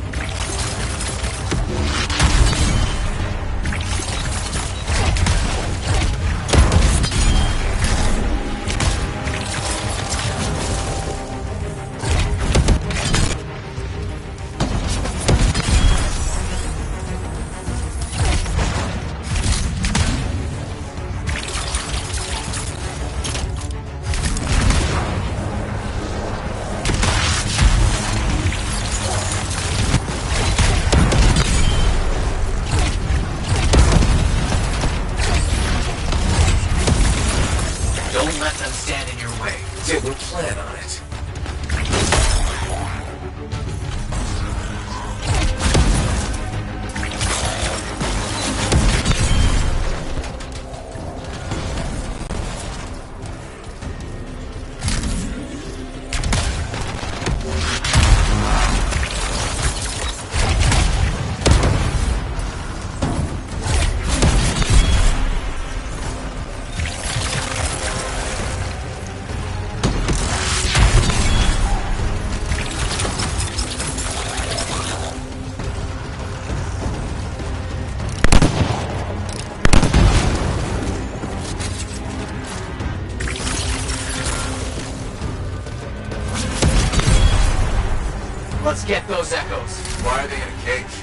Let's get those echoes. Why are they in a cage?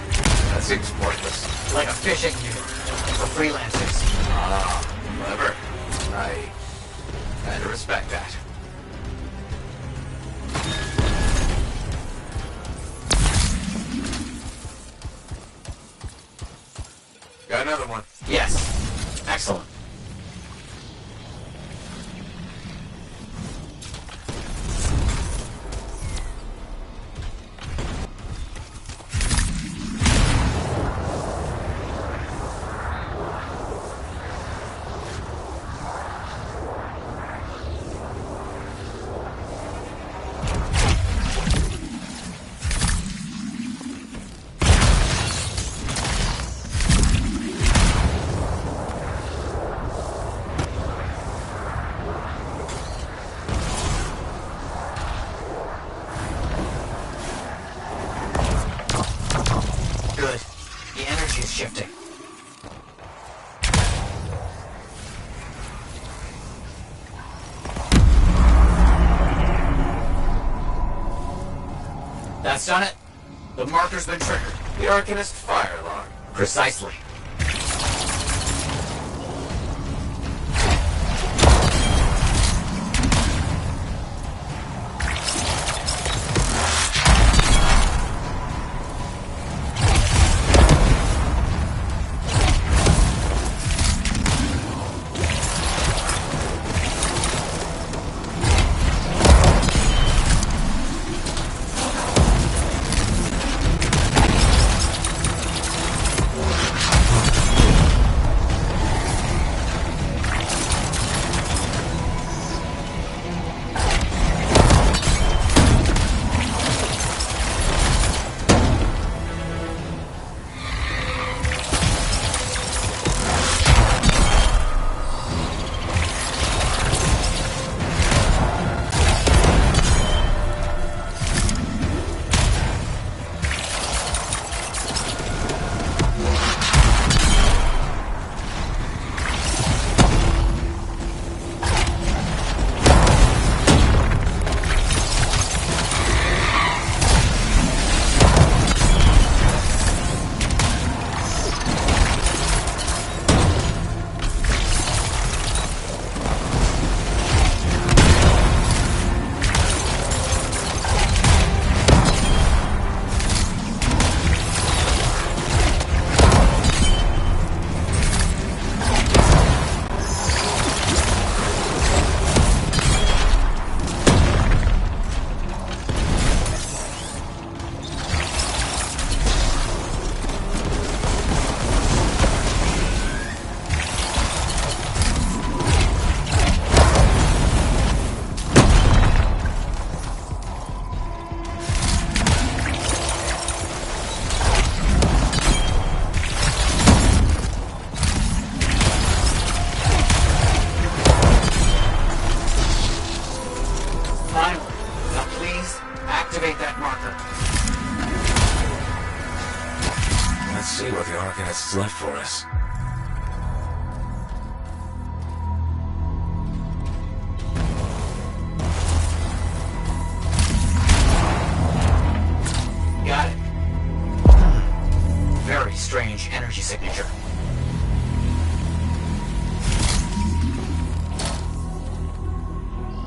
That seems pointless. Like a fishing gear for freelancers. Ah, clever. I had to respect that. Got another one. Yes. Excellent. Shifting. That's done it. The marker's been triggered. The Arcanist fire alarm. Precisely. Activate that marker. Let's see what the Arcanists left for us. Got it. Very strange energy signature.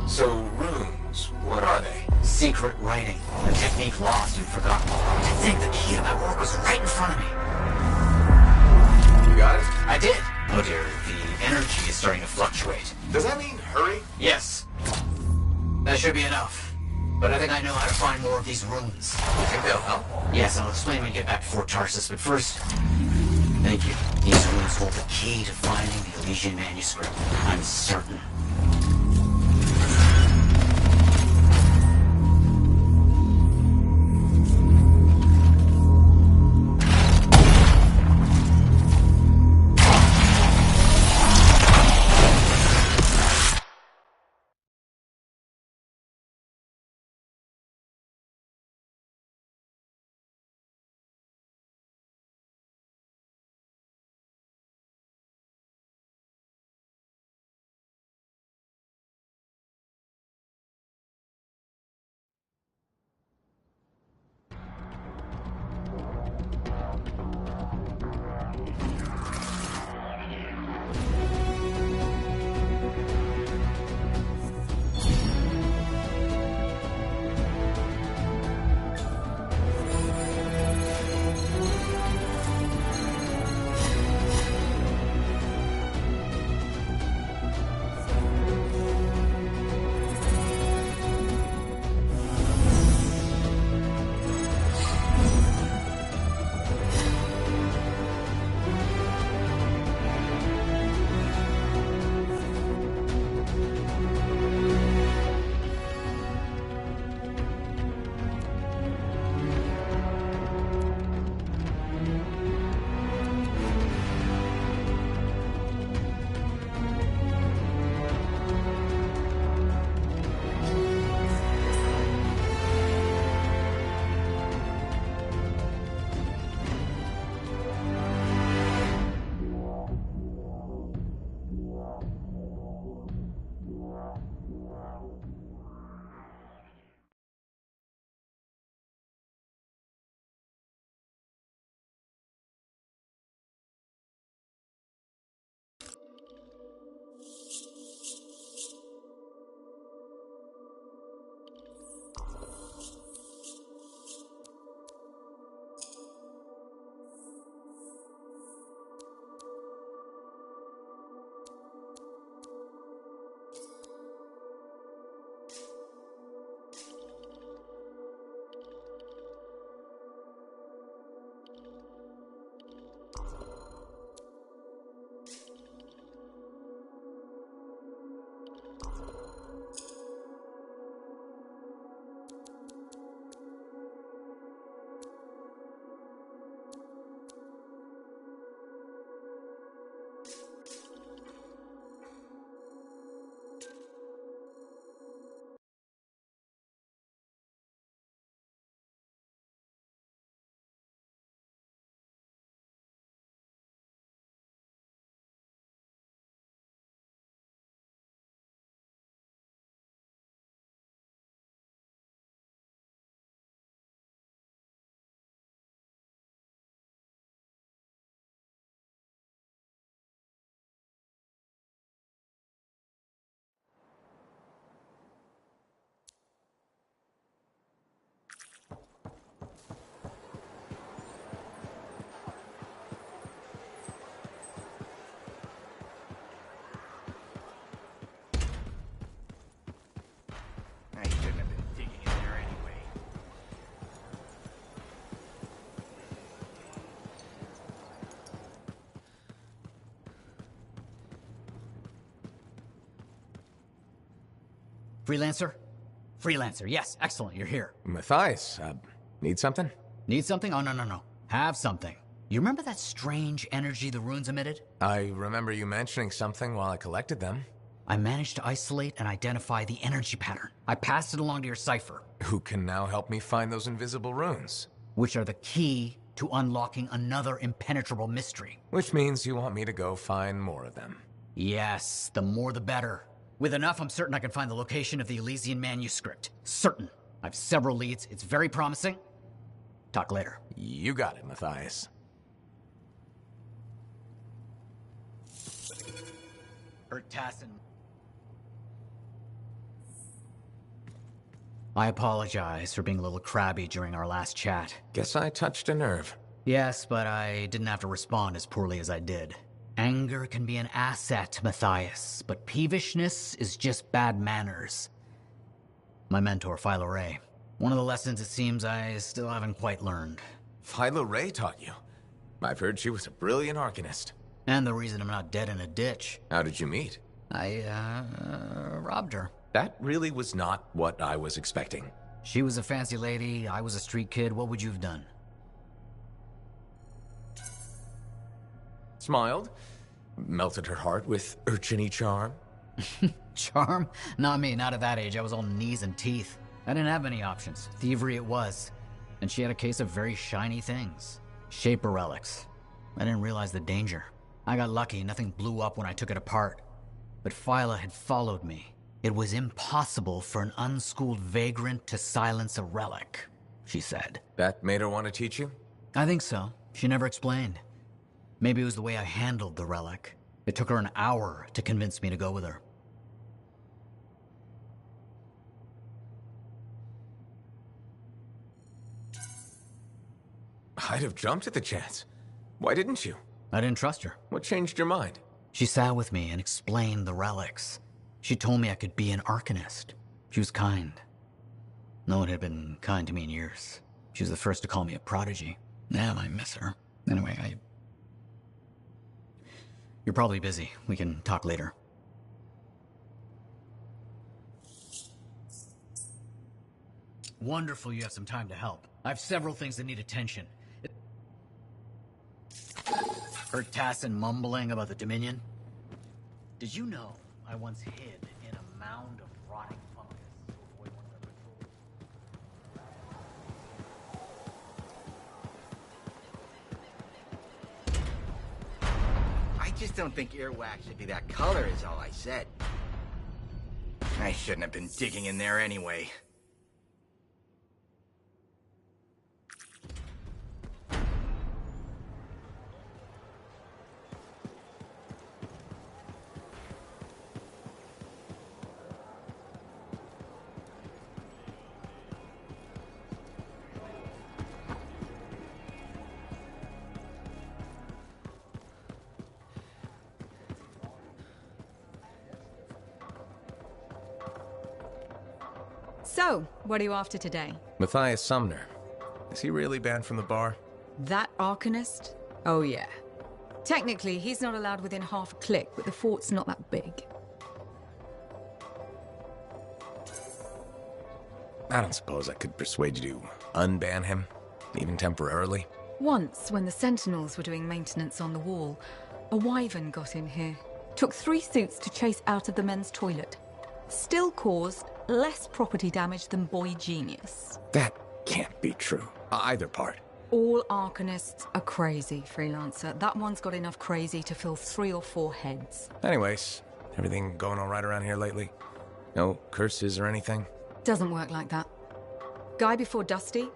So, runes, what are they? Secret writing. A technique lost and forgotten. To think the key to my work was right in front of me. You got it? I did. Oh dear, the energy is starting to fluctuate. Does that mean hurry? Yes. That should be enough. But I think I know how to find more of these runes. You think they'll help? Yes, I'll explain when we get back to Fort Tarsis, but first... Thank you. These runes hold the key to finding the Elysian manuscript. I'm certain. Freelancer? Freelancer, yes, excellent, you're here. Matthias, need something? Need something? Oh, no. Have something. You remember that strange energy the runes emitted? I remember you mentioning something while I collected them. I managed to isolate and identify the energy pattern. I passed it along to your cipher. Who can now help me find those invisible runes? Which are the key to unlocking another impenetrable mystery. Which means you want me to go find more of them. Yes, the more the better. With enough, I'm certain I can find the location of the Elysian manuscript. Certain. I have several leads. It's very promising. Talk later. You got it, Matthias. Tassin. I apologize for being a little crabby during our last chat. Guess I touched a nerve. Yes, but I didn't have to respond as poorly as I did. Anger can be an asset, Matthias, but peevishness is just bad manners. My mentor, Philo Ray. One of the lessons it seems I still haven't quite learned. Philo Ray taught you? I've heard she was a brilliant arcanist. And the reason I'm not dead in a ditch. How did you meet? I, robbed her. That really was not what I was expecting. She was a fancy lady, I was a street kid. What would you have done? Smiled. Melted her heart with urchin-y charm. Charm? Not me, not at that age. I was all knees and teeth. I didn't have many options. Thievery it was. And she had a case of very shiny things. Shaper relics. I didn't realize the danger. I got lucky, nothing blew up when I took it apart. But Phyla had followed me. It was impossible for an unschooled vagrant to silence a relic, she said. That made her want to teach you? I think so. She never explained. Maybe it was the way I handled the relic. It took her an hour to convince me to go with her. I'd have jumped at the chance. Why didn't you? I didn't trust her. What changed your mind? She sat with me and explained the relics. She told me I could be an arcanist. She was kind. No one had been kind to me in years. She was the first to call me a prodigy. Damn, I miss her. Anyway, You're probably busy. We can talk later. Wonderful you have some time to help. I have several things that need attention. Heard Tassin mumbling about the Dominion? Did you know I once hid in a mound of rotting fungus to avoid one of their patrols? I just don't think earwax should be that color is all I said. I shouldn't have been digging in there anyway. So, what are you after today? Matthias Sumner. Is he really banned from the bar? That Arcanist? Oh yeah. Technically, he's not allowed within half a click, but the fort's not that big. I don't suppose I could persuade you to unban him, even temporarily. Once, when the Sentinels were doing maintenance on the wall, a wyvern got in here. Took 3 suits to chase out of the men's toilet. Still caused less property damage than Boy Genius. That can't be true. Either part. All Arcanists are crazy, Freelancer. That one's got enough crazy to fill 3 or 4 heads. Anyways, everything going all right around here lately? No curses or anything? Doesn't work like that. Guy before Dusty,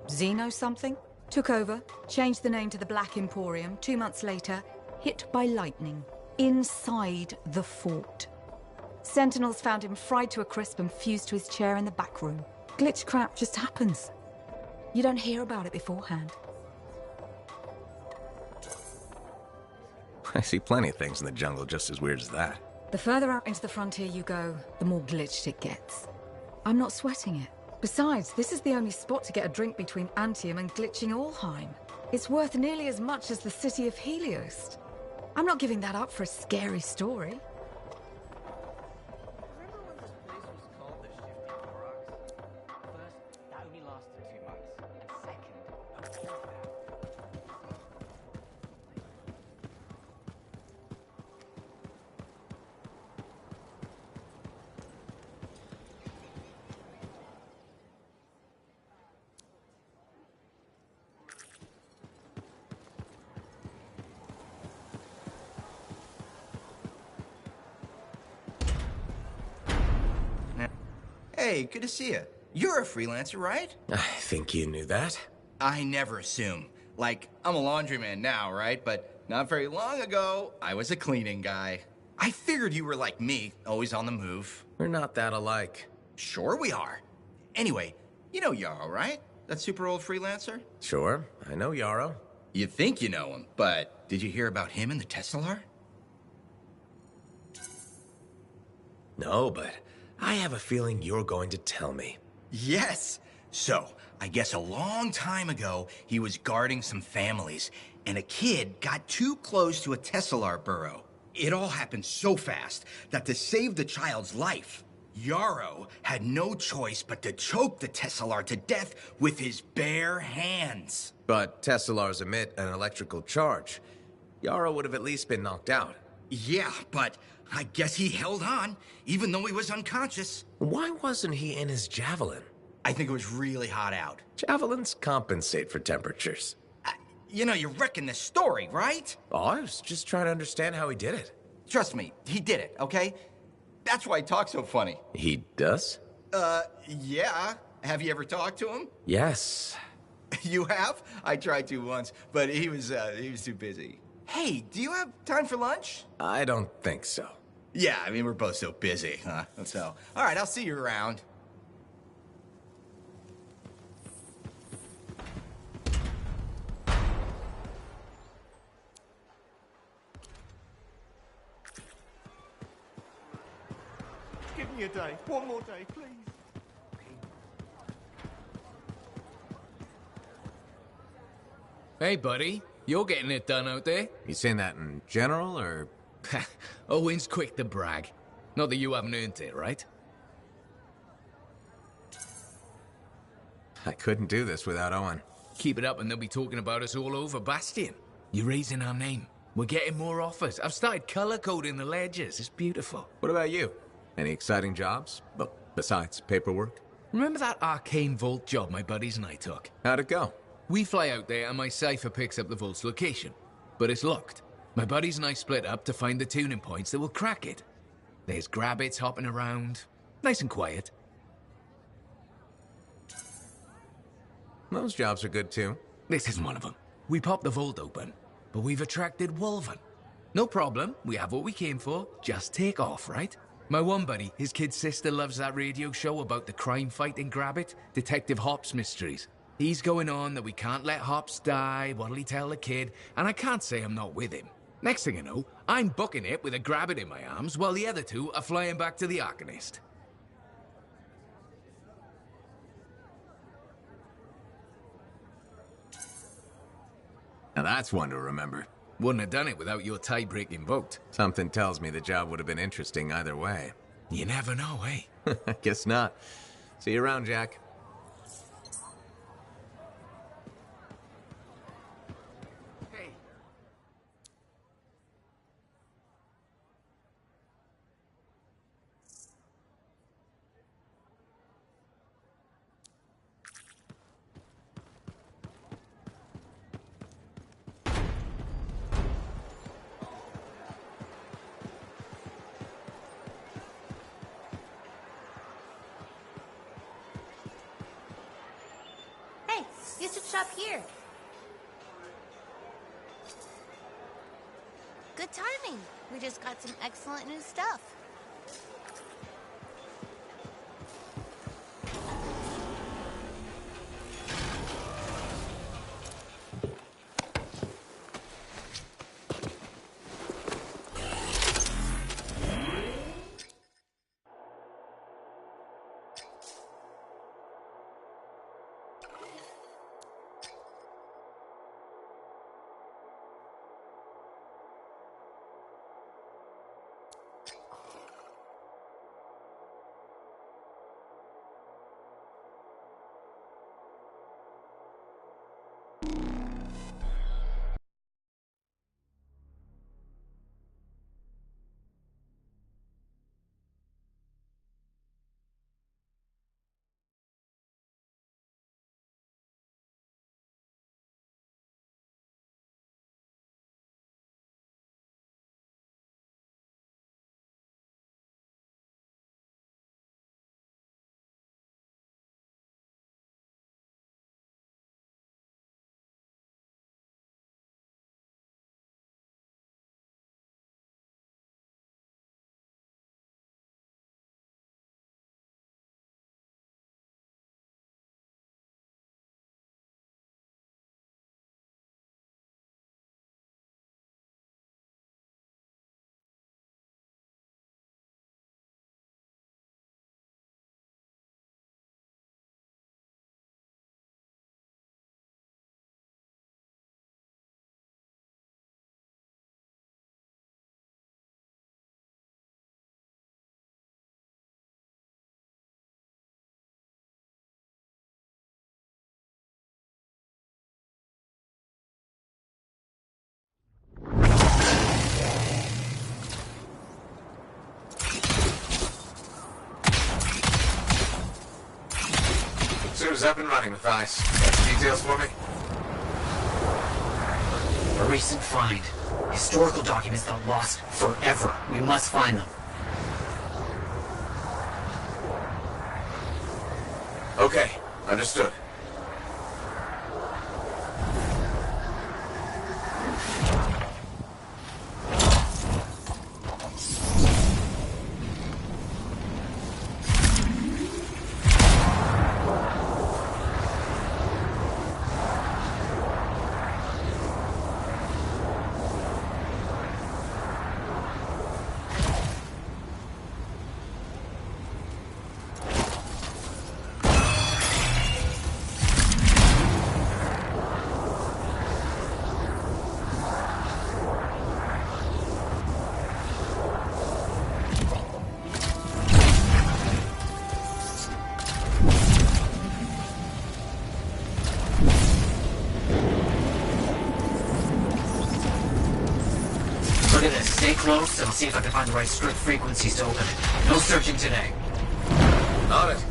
Xeno something, took over, changed the name to the Black Emporium. 2 months later, hit by lightning. Inside the fort. Sentinels found him fried to a crisp and fused to his chair in the back room. Glitch crap just happens. You don't hear about it beforehand. I see plenty of things in the jungle just as weird as that. The further out into the frontier you go, the more glitched it gets. I'm not sweating it. Besides, this is the only spot to get a drink between Anthem and glitching Allheim. It's worth nearly as much as the city of Helios. I'm not giving that up for a scary story. Hey, good to see you. You're a freelancer, right? I think you knew that. I never assume. Like, I'm a laundryman now, right? But not very long ago, I was a cleaning guy. I figured you were like me, always on the move. We're not that alike. Sure we are. Anyway, you know Yarrow, right? That super old freelancer? Sure, I know Yarrow. You think you know him, but did you hear about him and the Teslar? No, but I have a feeling you're going to tell me. Yes. So, I guess a long time ago, he was guarding some families, and a kid got too close to a Teslar burrow. It all happened so fast that to save the child's life, Yarrow had no choice but to choke the Teslar to death with his bare hands. But Teslars emit an electrical charge. Yarrow would have at least been knocked out. Yeah, but I guess he held on, even though he was unconscious. Why wasn't he in his javelin? I think it was really hot out. Javelins compensate for temperatures. You know, you're wrecking the story, right? Oh, I was just trying to understand how he did it. Trust me, he did it, okay? That's why he talks so funny. He does? Yeah. Have you ever talked to him? Yes. You have? I tried to once, but he was too busy. Hey, do you have time for lunch? I don't think so. Yeah, I mean, we're both so busy, huh? So, all right, I'll see you around. Give me a day. One more day, please. Hey, buddy. You're getting it done out there. You saying that in general, or...? Owen's quick to brag. Not that you haven't earned it, right? I couldn't do this without Owen. Keep it up and they'll be talking about us all over Bastion. You're raising our name. We're getting more offers. I've started color-coding the ledgers. It's beautiful. What about you? Any exciting jobs? Well, besides paperwork? Remember that arcane vault job my buddies and I took? How'd it go? We fly out there and my cipher picks up the vault's location. But it's locked. My buddies and I split up to find the tuning points that will crack it. There's grabbits hopping around. Nice and quiet. Those jobs are good too. This isn't one of them. We popped the vault open, but we've attracted Wolven. No problem. We have what we came for. Just take off, right? My one buddy, his kid's sister loves that radio show about the crime fight in Grabbit, Detective Hops Mysteries. He's going on that we can't let Hops die, what'll he tell the kid, and I can't say I'm not with him. Next thing I know, I'm booking it with a Grabbit in my arms while the other two are flying back to the Arcanist. Now that's one to remember. Wouldn't have done it without your tie-breaking vote. Something tells me the job would have been interesting either way. You never know, eh? I guess not. See you around, Jack. Hey. Hey, you should shop here. Good timing. We just got some excellent new stuff. Sensors up and running, Matthias. Got some details for me? A recent find. Historical documents that lost forever. We must find them. Okay, understood. Stay close, and I'll see if I can find the right strict frequencies to open it. No searching today. On it.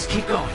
Keep going.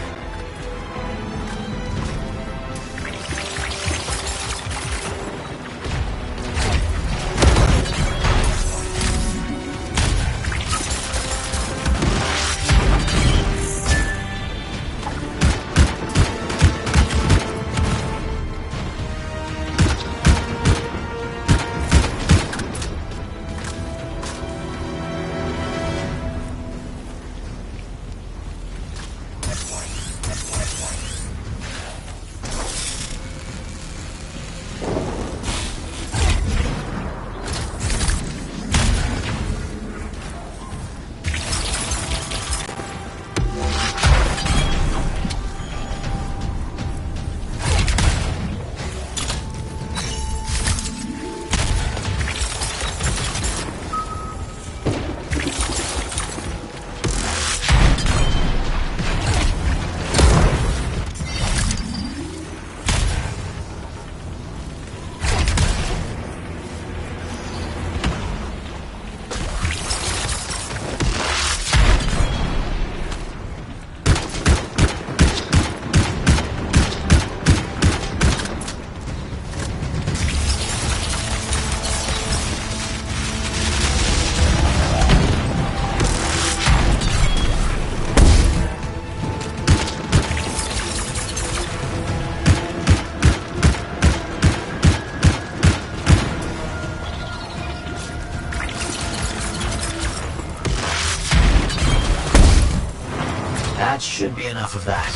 That should be enough of that.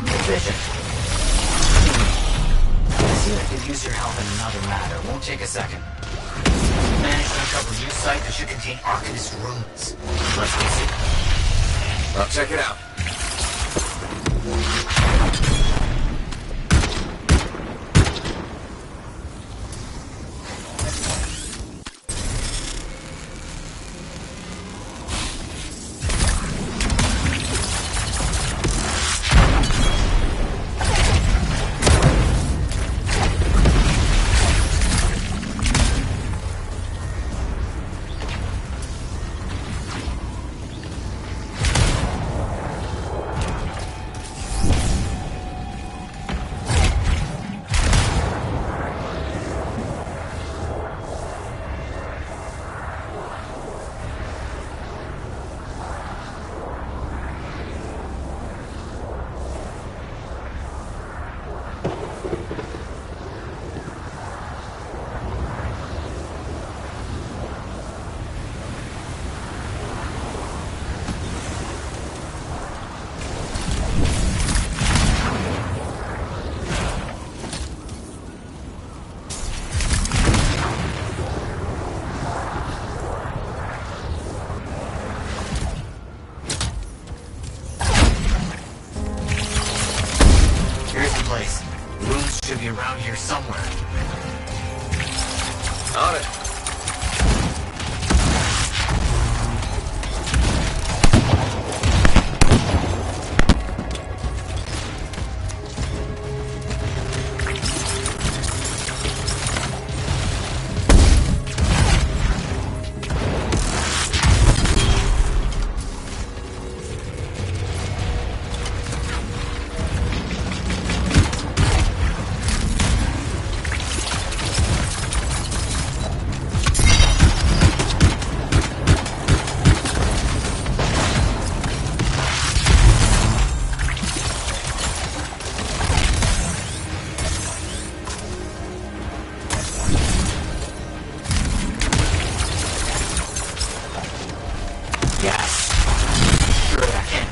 Efficient. I see I could use your help in another matter. Won't take a second. Managed to uncover a new site that should contain Arcanist runes. Let's go see. I'll check it out.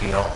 be all.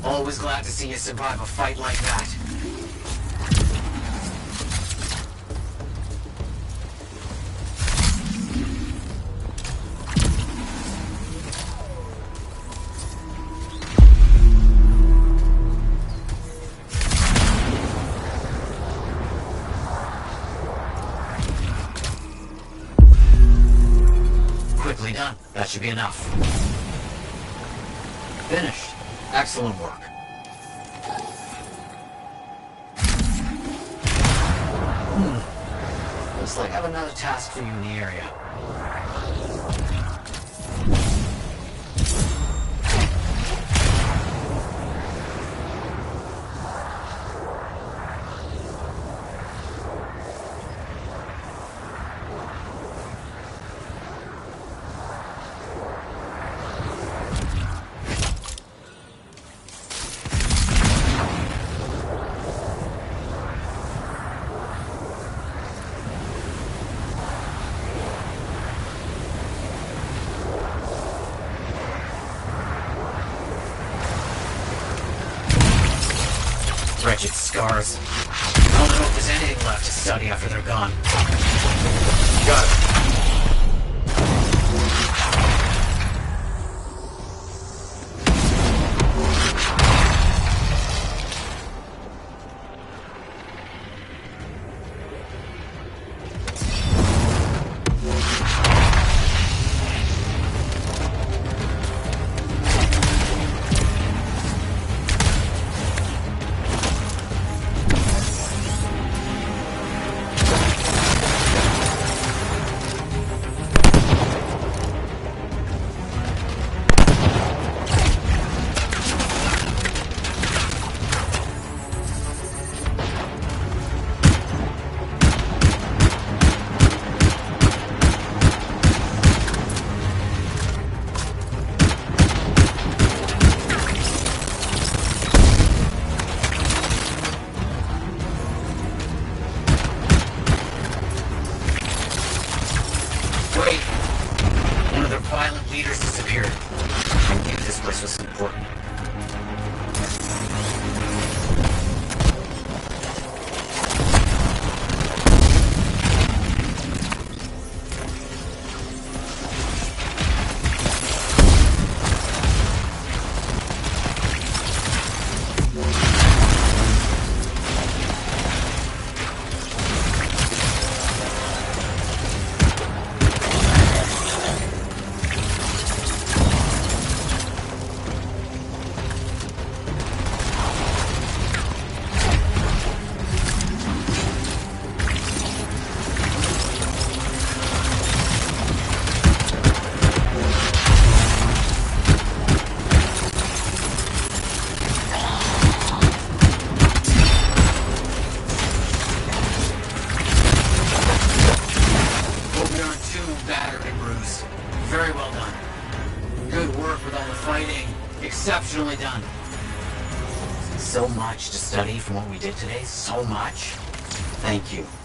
Always glad to see you survive a fight like that. Quickly done. That should be enough. Finished. Excellent work. Looks like I have another task for you in the area. Wretched scars. I don't know if there's anything left to study after they're gone. Got it. important. Very well done. Good work with all the fighting. Exceptionally done. So much to study from what we did today. So much. Thank you.